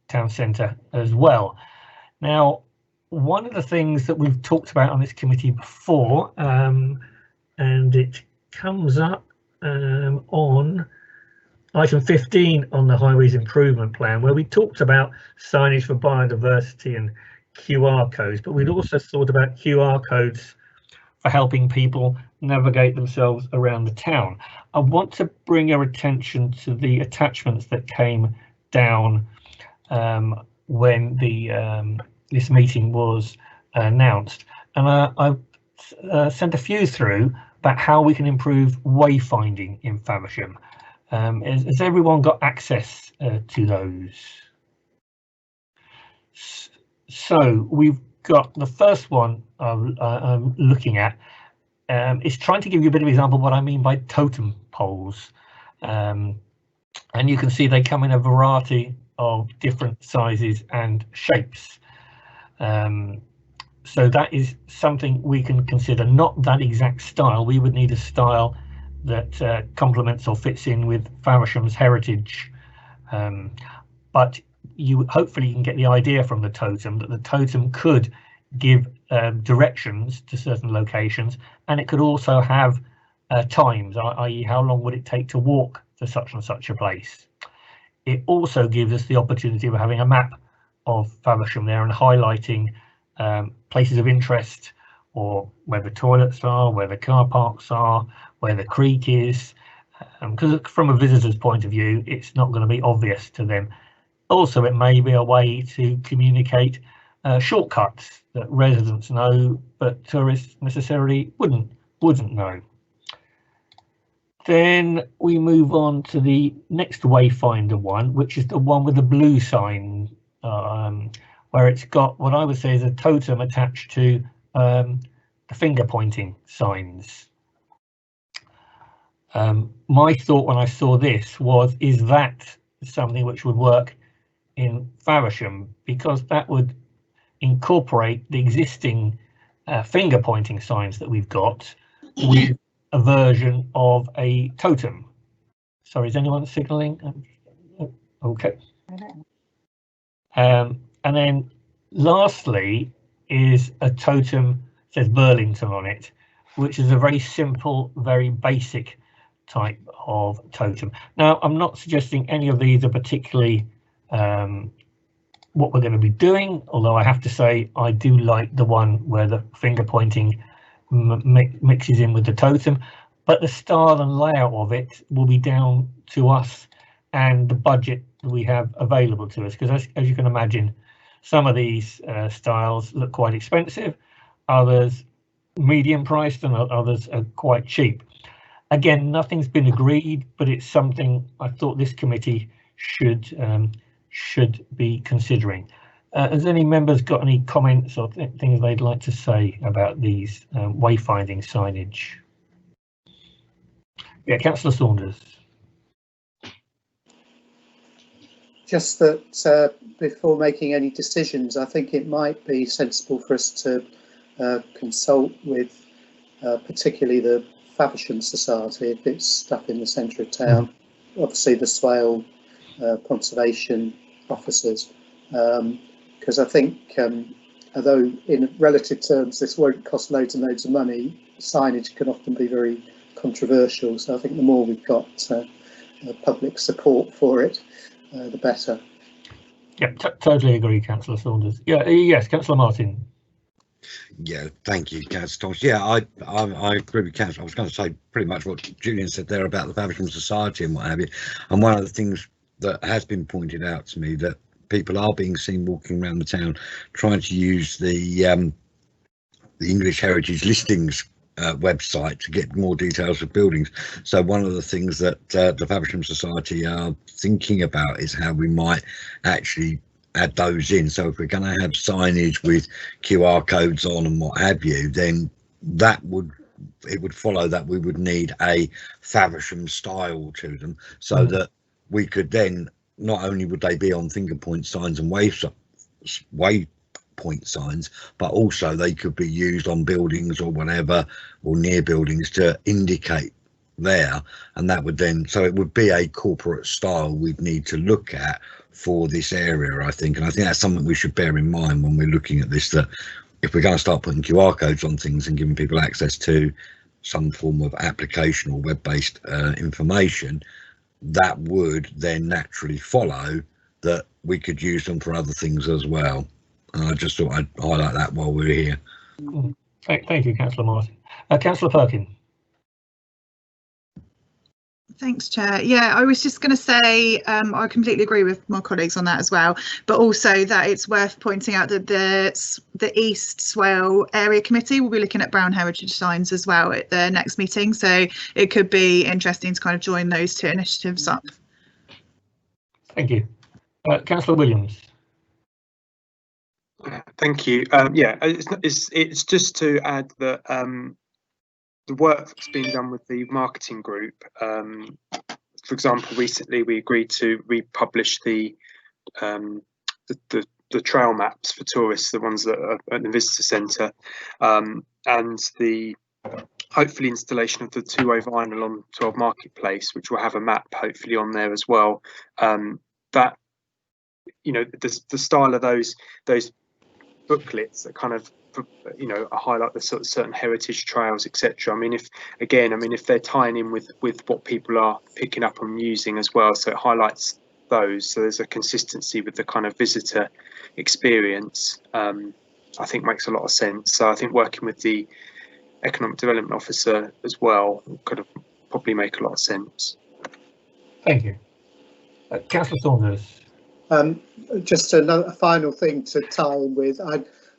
town centre as well. Now, one of the things that we've talked about on this committee before, and it comes up on item 15 on the Highways Improvement Plan, where we talked about signage for biodiversity and QR codes, but we'd also thought about QR codes for helping people navigate themselves around the town. I want to bring your attention to the attachments that came down when this meeting was announced, and I've sent a few through about how we can improve wayfinding in Faversham. Has everyone got access to those? So we've got the first one I'm looking at. Is trying to give you a bit of example of what I mean by totem poles, and you can see they come in a variety of different sizes and shapes. So that is something we can consider, not that exact style. We would need a style that complements or fits in with Faversham's heritage. But you hopefully can get the idea from the totem that the totem could give directions to certain locations, and it could also have times, i.e. how long would it take to walk to such and such a place. It also gives us the opportunity of having a map of Faversham there and highlighting places of interest, or where the toilets are, where the car parks are, where the creek is, because from a visitor's point of view it's not going to be obvious to them. Also, it may be a way to communicate shortcuts that residents know but tourists necessarily wouldn't know. Then we move on to the next Wayfinder one, which is the one with the blue sign, where it's got what I would say is a totem attached to the finger pointing signs. My thought when I saw this was, is that something which would work in Faversham, because that would incorporate the existing finger pointing signs that we've got with a version of a totem. Sorry, is anyone signalling? Okay. And then lastly is a totem, says Burlington on it, which is a very simple, very basic type of totem. Now, I'm not suggesting any of these are particularly what we're going to be doing, although I have to say I do like the one where the finger pointing mixes in with the totem, but the style and layout of it will be down to us and the budget that we have available to us, because as you can imagine, some of these styles look quite expensive, others medium priced, and others are quite cheap. Again, nothing's been agreed, but it's something I thought this committee should be considering. Has any members got any comments or things they'd like to say about these wayfinding signage? Yeah, Councillor Saunders. Just that before making any decisions, I think it might be sensible for us to consult with particularly the Faversham Society if it's stuck in the centre of town. Obviously the Swale conservation officers, because I think although in relative terms this won't cost loads and loads of money, signage can often be very controversial, so I think the more we've got public support for it, the better. Yeah, totally agree, Councillor Saunders. Yeah, yes, Councillor Martin. Yeah, thank you, Councillor Thomas. Yeah, I agree with Councillor. I was going to say pretty much what Julian said there about the Faversham Society and what have you. And one of the things that has been pointed out to me, that people are being seen walking around the town trying to use the English Heritage Listings website to get more details of buildings. So one of the things that the Faversham Society are thinking about is how we might actually add those in. So if we're going to have signage with QR codes on and what have you, then it would follow that we would need a Faversham style to them, so that we could then, not only would they be on finger point signs and waypoint signs, but also they could be used on buildings or whatever, or near buildings, to indicate there. And that would then, so it would be a corporate style we'd need to look at for this area, I think. And I think that's something we should bear in mind when we're looking at this, that if we're going to start putting QR codes on things and giving people access to some form of application or web-based information, that would then naturally follow that we could use them for other things as well. And I just thought I'd highlight that while we're here. Thank you, Councillor Martin. Councillor Perkin. Thanks, Chair. Yeah, I was just going to say I completely agree with my colleagues on that as well, but also that it's worth pointing out that the East Swale Area Committee will be looking at brown heritage signs as well at the next meeting, so it could be interesting to kind of join those two initiatives up. Thank you. Councillor Williams. Thank you. Yeah, it's just to add that the work that's been done with the marketing group. For example, recently we agreed to republish the the trail maps for tourists, the ones that are at the visitor centre, and the hopefully installation of the two-way vinyl on 12 Marketplace, which will have a map hopefully on there as well. That, you know, the style of those booklets that kind of, you know, highlight the sort of certain heritage trails, etc. I mean, if they're tying in with what people are picking up and using as well, so it highlights those, so there's a consistency with the kind of visitor experience, I think makes a lot of sense. So I think working with the economic development officer as well could have probably make a lot of sense. Thank you. Councillor Saunders. Just a final thing to tie in with.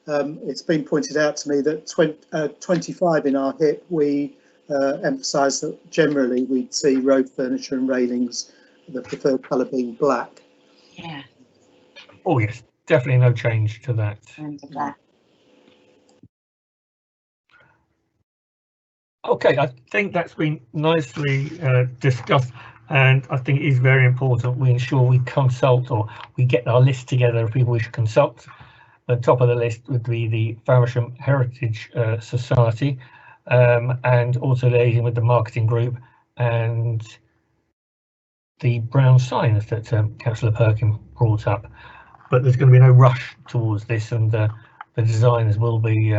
It's been pointed out to me that 25 in our HIP, we emphasise that generally we'd see road furniture and railings, the preferred colour being black. Yeah. Oh yes, definitely no change to that. And black. Okay, I think that's been nicely discussed, and I think it is very important we ensure we consult, or we get our list together of people we should consult. The top of the list would be the Faversham Heritage Society, and also liaising with the marketing group and the brown signs that Councillor Perkin brought up. But there's going to be no rush towards this, and the designs will be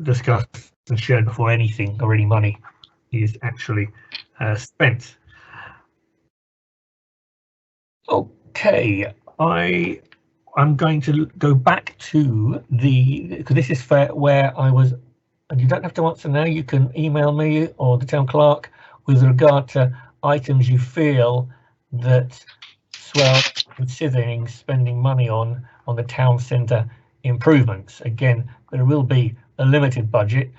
discussed and shared before anything or any money is actually spent. Okay, I'm going to go back to because this is where I was, and you don't have to answer now, you can email me or the town clerk with regard to items you feel that Swell considering spending money on the town centre improvements. Again, there will be a limited budget,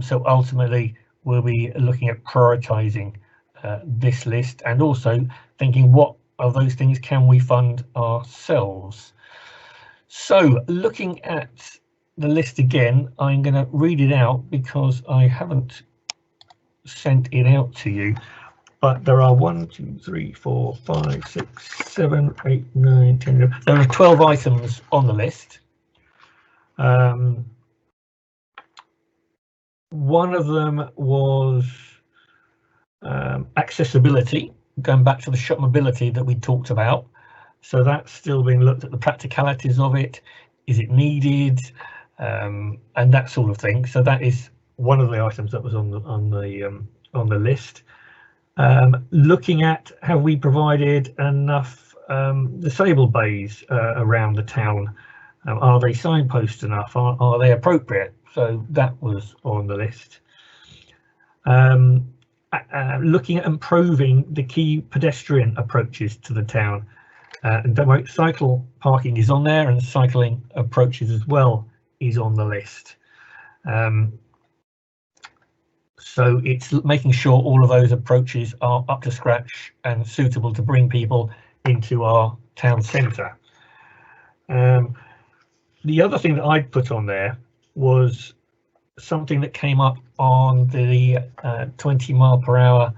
so ultimately we'll be looking at prioritising this list, and also thinking what of those things can we fund ourselves. So looking at the list again, I'm going to read it out because I haven't sent it out to you, but there are 1, 2, 3, 4, 5, 6, 7, 8, 9, 10, 11. There are 12 items on the list. One of them was accessibility, going back to the shop mobility that we talked about. So that's still being looked at, the practicalities of it. Is it needed? And that sort of thing. So that is one of the items that was on the list. Looking at, have we provided enough disabled bays around the town? Are they signposted enough? Are they appropriate? So that was on the list. Looking at improving the key pedestrian approaches to the town. And don't worry, cycle parking is on there, and cycling approaches as well is on the list. So it's making sure all of those approaches are up to scratch and suitable to bring people into our town centre. The other thing that I'd put on there was something that came up on the 20 mile per hour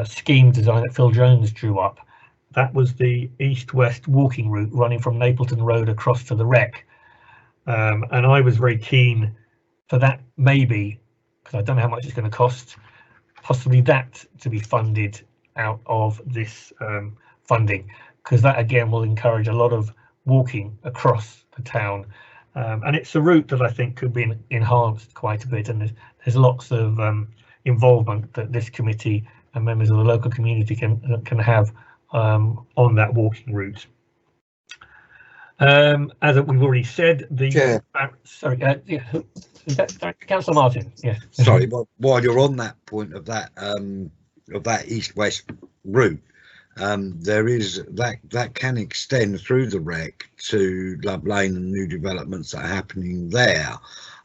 scheme design that Phil Jones drew up. That was the east-west walking route running from Napleton Road across to the Wreck. And I was very keen for that, maybe, because I don't know how much it's going to cost, possibly that to be funded out of this funding, because that again will encourage a lot of walking across the town. And it's a route that I think could be enhanced quite a bit, and there's lots of involvement that this committee and members of the local community can have on that walking route. As we've already said, the sorry, Councillor Martin. Yes. Sorry, while you're on that point of that east-west route, there is that can extend through the Wreck to Love Lane and new developments that are happening there,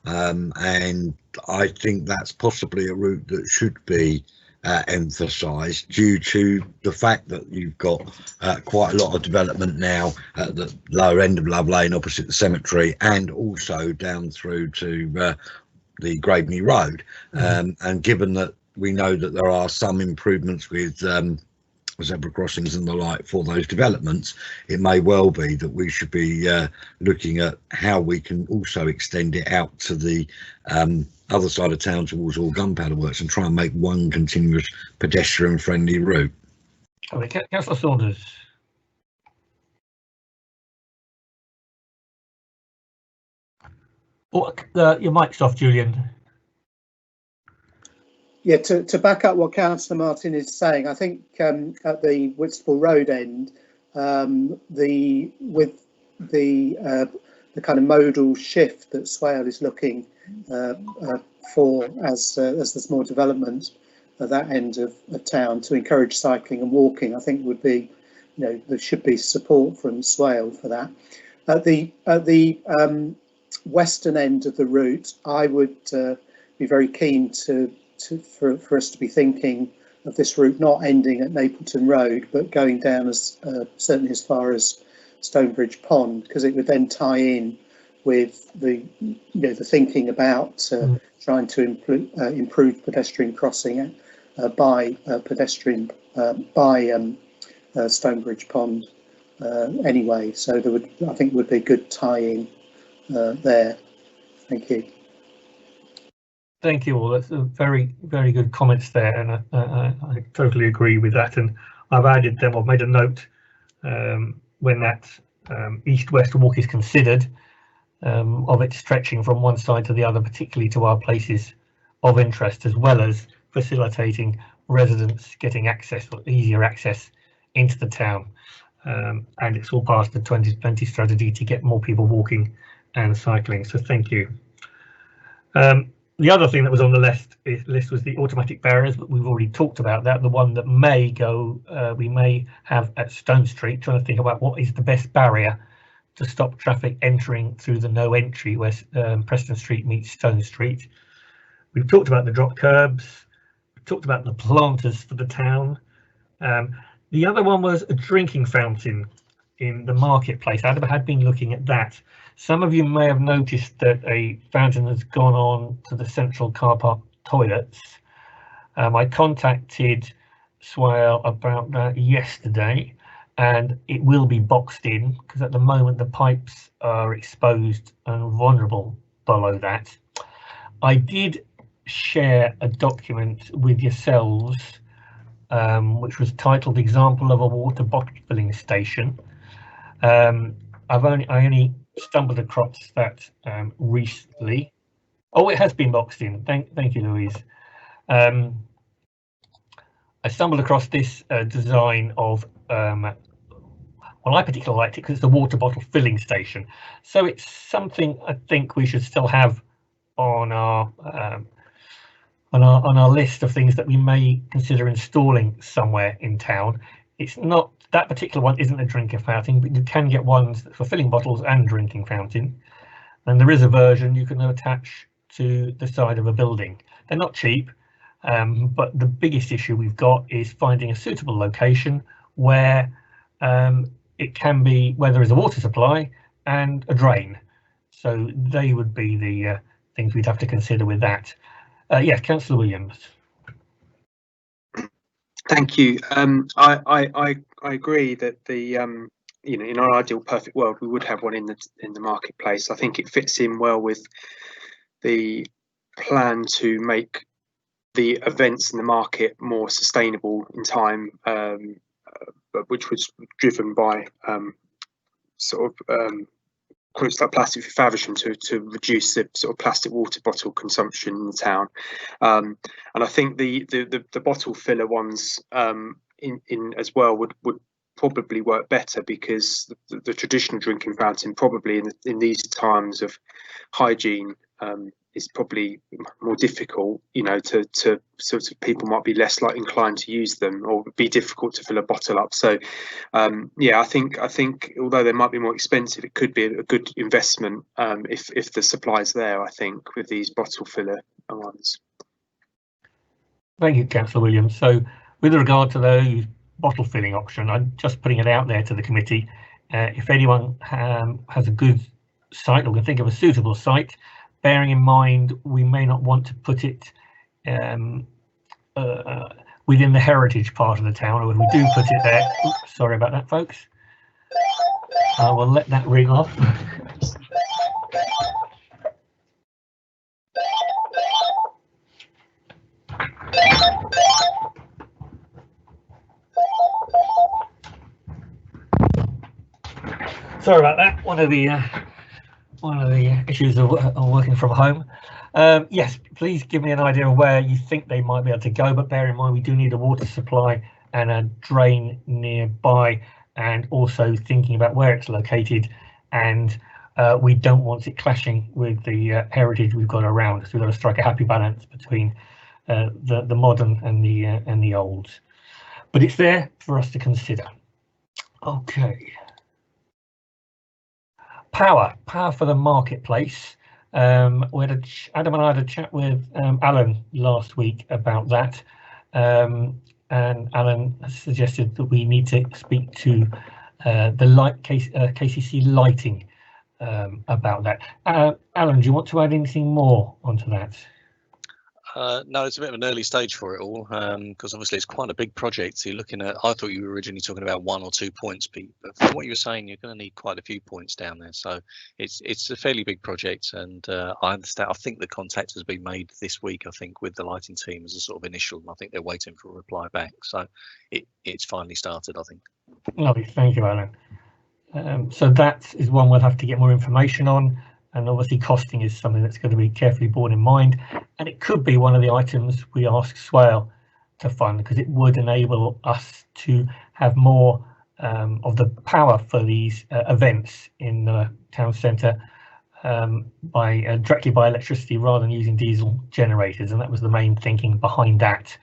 and I think that's possibly a route that should be emphasised due to the fact that you've got quite a lot of development now at the lower end of Love Lane opposite the cemetery, and also down through to the Graveney Road. And given that we know that there are some improvements with zebra crossings and the like for those developments, it may well be that we should be looking at how we can also extend it out to the other side of town towards all gunpowder works and try and make one continuous pedestrian friendly route. Okay, Councillor Saunders. Oh, your mic's off, Julian. Yeah, to back up what Councillor Martin is saying, I think at the Whitstable Road end, with the kind of modal shift that Swale is looking for as there's more development at that end of town to encourage cycling and walking, I think would be, there should be support from Swale for that. At the western end of the route, I would be very keen for us to be thinking of this route not ending at Napleton Road, but going down as certainly as far as Stonebridge Pond, because it would then tie in with the the thinking about trying to improve pedestrian crossing by Stonebridge Pond anyway. So I think would be a good tie-in there. Thank you. Thank you all. That's a very, very good comments there, and I totally agree with that. And I've added them. I've made a note when that east-west walk is considered, of it stretching from one side to the other, particularly to our places of interest, as well as facilitating residents getting access or easier access into the town. And it's all part of the 2020 strategy to get more people walking and cycling. So thank you. The other thing that was on the list was the automatic barriers, but we've already talked about that. The one that may go, we may have at Stone Street, trying to think about what is the best barrier to stop traffic entering through the no entry where Preston Street meets Stone Street. We've talked about the drop curbs, we've talked about the planters for the town. The other one was a drinking fountain in the marketplace. Adam had been looking at that. Some of you may have noticed that a fountain has gone on to the central car park toilets. I contacted Swale about that yesterday, and it will be boxed in because at the moment the pipes are exposed and vulnerable below that. I did share a document with yourselves which was titled "Example of a Water Bottle Filling Station." I only stumbled across that recently. Oh, it has been boxed in. Thank you, Louise. I stumbled across this design of well, I particularly liked it because it's a water bottle filling station. So it's something I think we should still have on our list of things that we may consider installing somewhere in town. It's not, that particular one isn't a drinking fountain, but you can get ones for filling bottles and drinking fountain. And there is a version you can attach to the side of a building. They're not cheap, but the biggest issue we've got is finding a suitable location where it can be, where there is a water supply and a drain. So they would be the things we'd have to consider with that. Yes, Councillor Williams. Thank you. I agree that the in our ideal perfect world we would have one in the marketplace. I think it fits in well with the plan to make the events in the market more sustainable in time, which was driven by Queen's Plastic for Faversham to reduce the sort of plastic water bottle consumption in the town, and I think the bottle filler ones in as well would probably work better, because the traditional drinking fountain probably in these times of hygiene is probably more difficult, to sort of people might be less inclined to use them, or be difficult to fill a bottle up. So yeah, I think although they might be more expensive, it could be a good investment if the supply's there, I think, with these bottle filler ones. Thank you, Councillor Williams. So with regard to those bottle filling option, I'm just putting it out there to the committee. If anyone has a good site or can think of a suitable site, bearing in mind we may not want to put it within the heritage part of the town, or if we do put it there, oops, sorry about that, folks. I will let that ring off. Sorry about that. One of the issues of working from home. Yes, please give me an idea of where you think they might be able to go, but bear in mind we do need a water supply and a drain nearby, and also thinking about where it's located, and we don't want it clashing with the heritage we've got around, so we've got to strike a happy balance between the modern and the old. But it's there for us to consider. Okay. Power for the marketplace. Adam and I had a chat with Alan last week about that, and Alan suggested that we need to speak to the KCC lighting about that. Alan, do you want to add anything more onto that? No, it's a bit of an early stage for it all, because obviously it's quite a big project. So you're looking at, I thought you were originally talking about 1 or 2 points, Pete, but from what you were saying, you're going to need quite a few points down there. So it's a fairly big project, and I understand. I think the contact has been made this week, I think, with the lighting team as a sort of initial. I think they're waiting for a reply back. So it's finally started, I think. Lovely, thank you, Alan. So that is one we'll have to get more information on. And obviously costing is something that's going to be carefully borne in mind, and it could be one of the items we ask Swale to fund, because it would enable us to have more of the power for these events in the town centre directly by electricity rather than using diesel generators, and that was the main thinking behind that.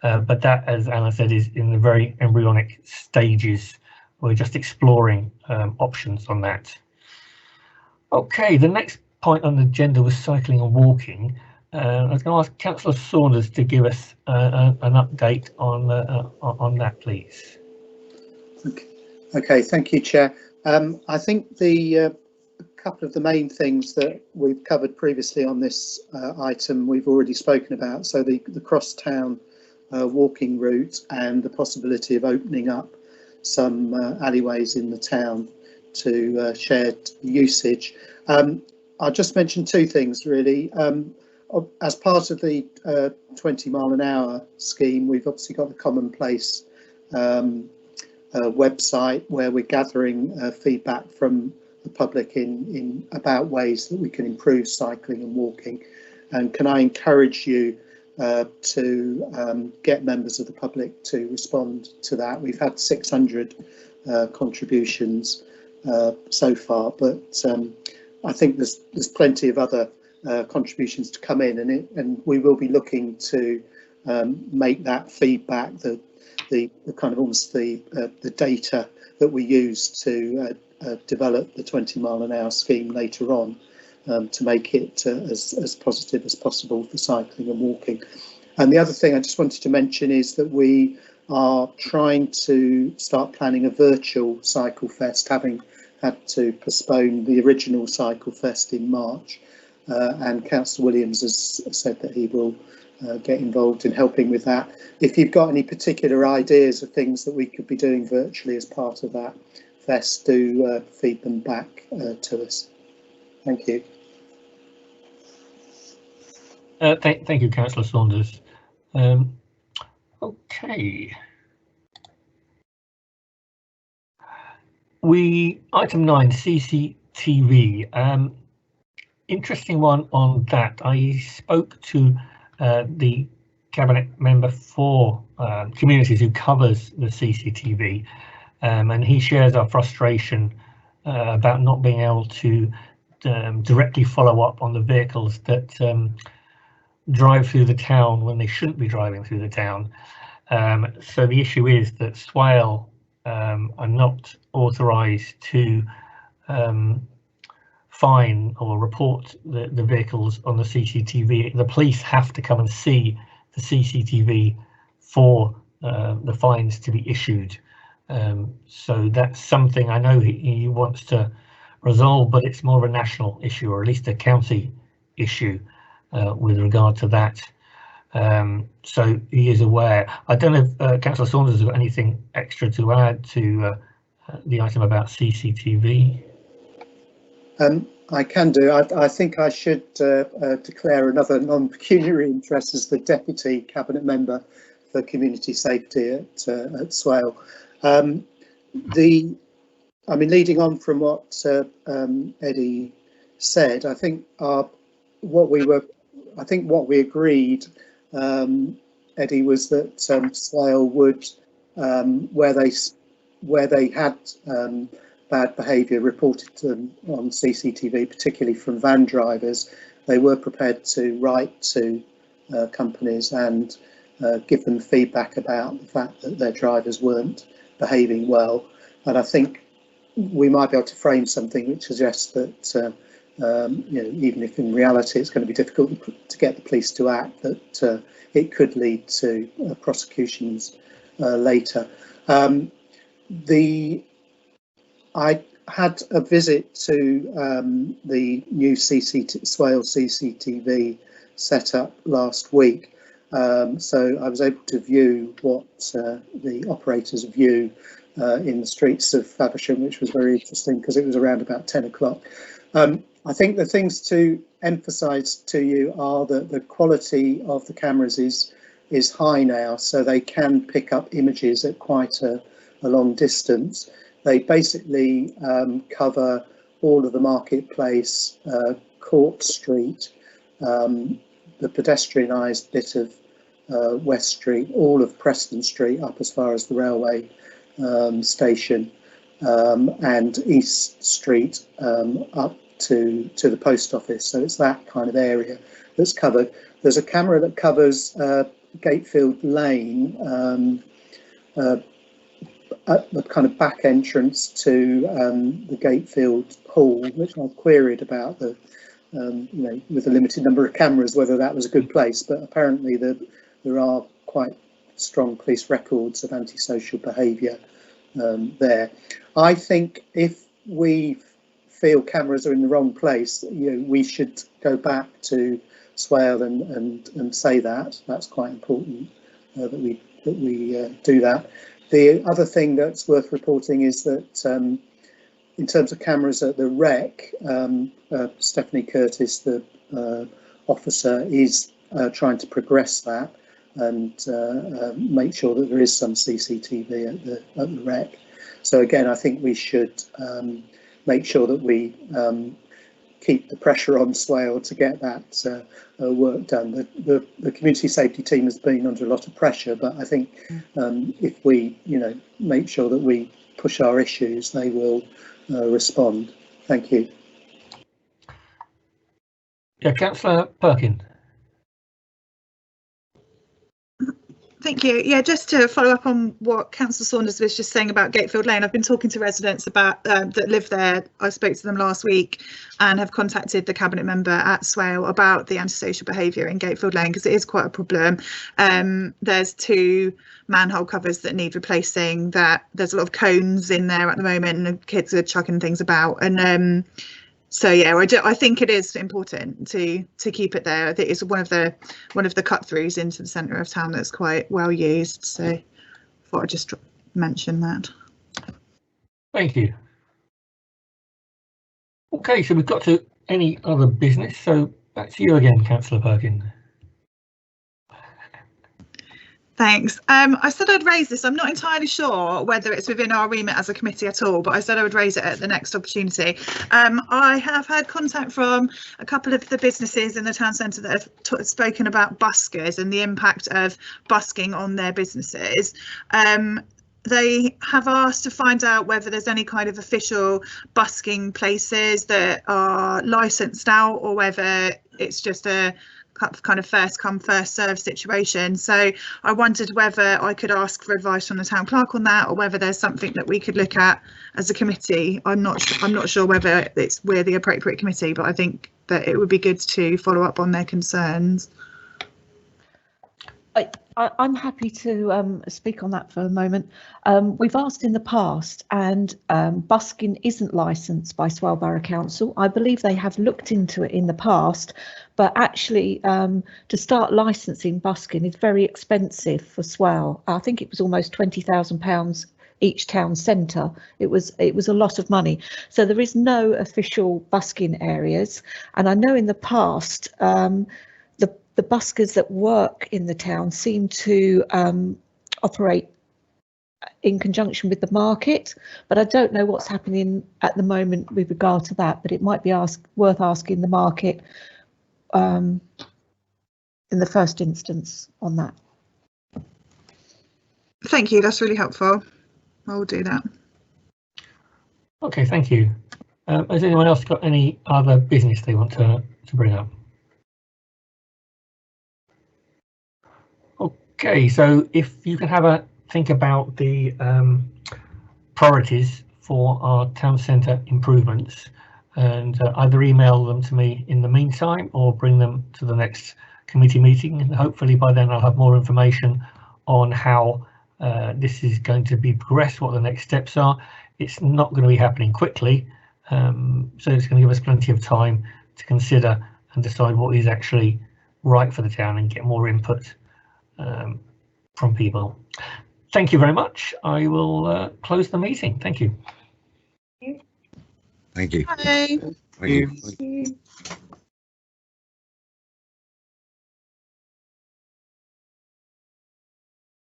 But that, as Alan said, is in the very embryonic stages. We're just exploring options on that. Okay, the next point on the agenda was cycling and walking. I was going to ask Councillor Saunders to give us an update on that, please. Okay, thank you, Chair. I think a couple of the main things that we've covered previously on this item we've already spoken about. So the cross-town walking route and the possibility of opening up some alleyways in the town to shared usage. I'll just mention 2 things really. As part of the 20 mile an hour scheme, we've obviously got the Commonplace website where we're gathering feedback from the public in about ways that we can improve cycling and walking. And can I encourage you to get members of the public to respond to that? We've had 600 contributions so far, but I think there's plenty of other contributions to come in, and we will be looking to make that feedback the kind of almost the data that we use to develop the 20 mile an hour scheme later on, to make it as positive as possible for cycling and walking. And the other thing I just wanted to mention is that we are trying to start planning a virtual cycle fest, having had to postpone the original cycle fest in March, and Councillor Williams has said that he will get involved in helping with that. If you've got any particular ideas of things that we could be doing virtually as part of that fest, do feed them back to us. Thank you. Thank you, Councillor Saunders. Okay. Item 9, CCTV. Interesting one on that. I spoke to the cabinet member for communities who covers the CCTV, and he shares our frustration about not being able to directly follow up on the vehicles that drive through the town when they shouldn't be driving through the town. So the issue is that Swale are not authorised to fine or report the vehicles on the CCTV. The police have to come and see the CCTV for the fines to be issued. So that's something I know he wants to resolve, but it's more of a national issue, or at least a county issue with regard to that. So he is aware. I don't know if Councillor Saunders has got anything extra to add to the item about CCTV. I can do. I think I should declare another non-pecuniary interest as the Deputy Cabinet Member for Community Safety at Swale. I mean, leading on from what Eddie said, I think what we agreed, Eddie, was that Swale would, where they had bad behaviour reported to them on CCTV, particularly from van drivers, they were prepared to write to companies and give them feedback about the fact that their drivers weren't behaving well. And I think we might be able to frame something which suggests that even if in reality it's going to be difficult to get the police to act, that it could lead to prosecutions later. I had a visit to the new Swale CCTV setup last week, so I was able to view what the operators view in the streets of Faversham, which was very interesting because it was around about 10 o'clock. I think the things to emphasise to you are that the quality of the cameras is high now, so they can pick up images at quite a long distance. They basically cover all of the marketplace, Court Street, the pedestrianised bit of West Street, all of Preston Street up as far as the railway station, and East Street up to the post office. So it's that kind of area that's covered. There's a camera that covers Gatefield Lane, at the kind of back entrance to the Gatefield Hall, which I queried about the, with a limited number of cameras, whether that was a good place. But apparently there are quite strong police records of antisocial behaviour there. I think if we feel cameras are in the wrong place, we should go back to Swale and say that. That's quite important that we do that. The other thing that's worth reporting is that in terms of cameras at the Rec, Stephanie Curtis, the officer, is trying to progress that and make sure that there is some CCTV at the Rec. So again, I think we should make sure that we keep the pressure on Swale to get that work done. The community safety team has been under a lot of pressure, but I think if we, make sure that we push our issues, they will respond. Thank you. Yeah, Councillor Perkin. Thank you. Yeah, just to follow up on what Councillor Saunders was just saying about Gatefield Lane, I've been talking to residents about that live there. I spoke to them last week and have contacted the Cabinet Member at Swale about the antisocial behaviour in Gatefield Lane because it is quite a problem. There's 2 manhole covers that need replacing. There's a lot of cones in there at the moment and the kids are chucking things about. And so yeah, I think it is important to keep it there. I think it's one of the cut throughs into the centre of town that's quite well used. So I thought I'd just mention that. Thank you. Okay, so we've got to any other business. So back to you again, Councillor Perkin. Thanks. I said I'd raise this. I'm not entirely sure whether it's within our remit as a committee at all, but I said I would raise it at the next opportunity. I have had contact from a couple of the businesses in the town centre that have spoken about buskers and the impact of busking on their businesses. They have asked to find out whether there's any kind of official busking places that are licensed out or whether it's just a kind of first come first serve situation. So I wondered whether I could ask for advice from the town clerk on that, or whether there's something that we could look at as a committee. I'm not sure whether we're the appropriate committee, but I think that it would be good to follow up on their concerns. I'm happy to speak on that for a moment. We've asked in the past, and busking isn't licensed by Swale Borough Council. I believe they have looked into it in the past, but actually to start licensing busking is very expensive for Swale. I think it was almost £20,000 each town centre. It was a lot of money. So there is no official busking areas, and I know in the past the buskers that work in the town seem to operate in conjunction with the market, but I don't know what's happening at the moment with regard to that, but it might be worth asking the market in the first instance on that. Thank you, that's really helpful. I'll do that. Okay, thank you. Has anyone else got any other business they want to bring up? Okay, so if you can have a think about the priorities for our town centre improvements, and either email them to me in the meantime or bring them to the next committee meeting, and hopefully by then I'll have more information on how this is going to be progressed, what the next steps are. It's not going to be happening quickly, so it's going to give us plenty of time to consider and decide what is actually right for the town and get more input from people. Thank you very much. I will close the meeting. Thank you. Thank you. Bye. Thank you.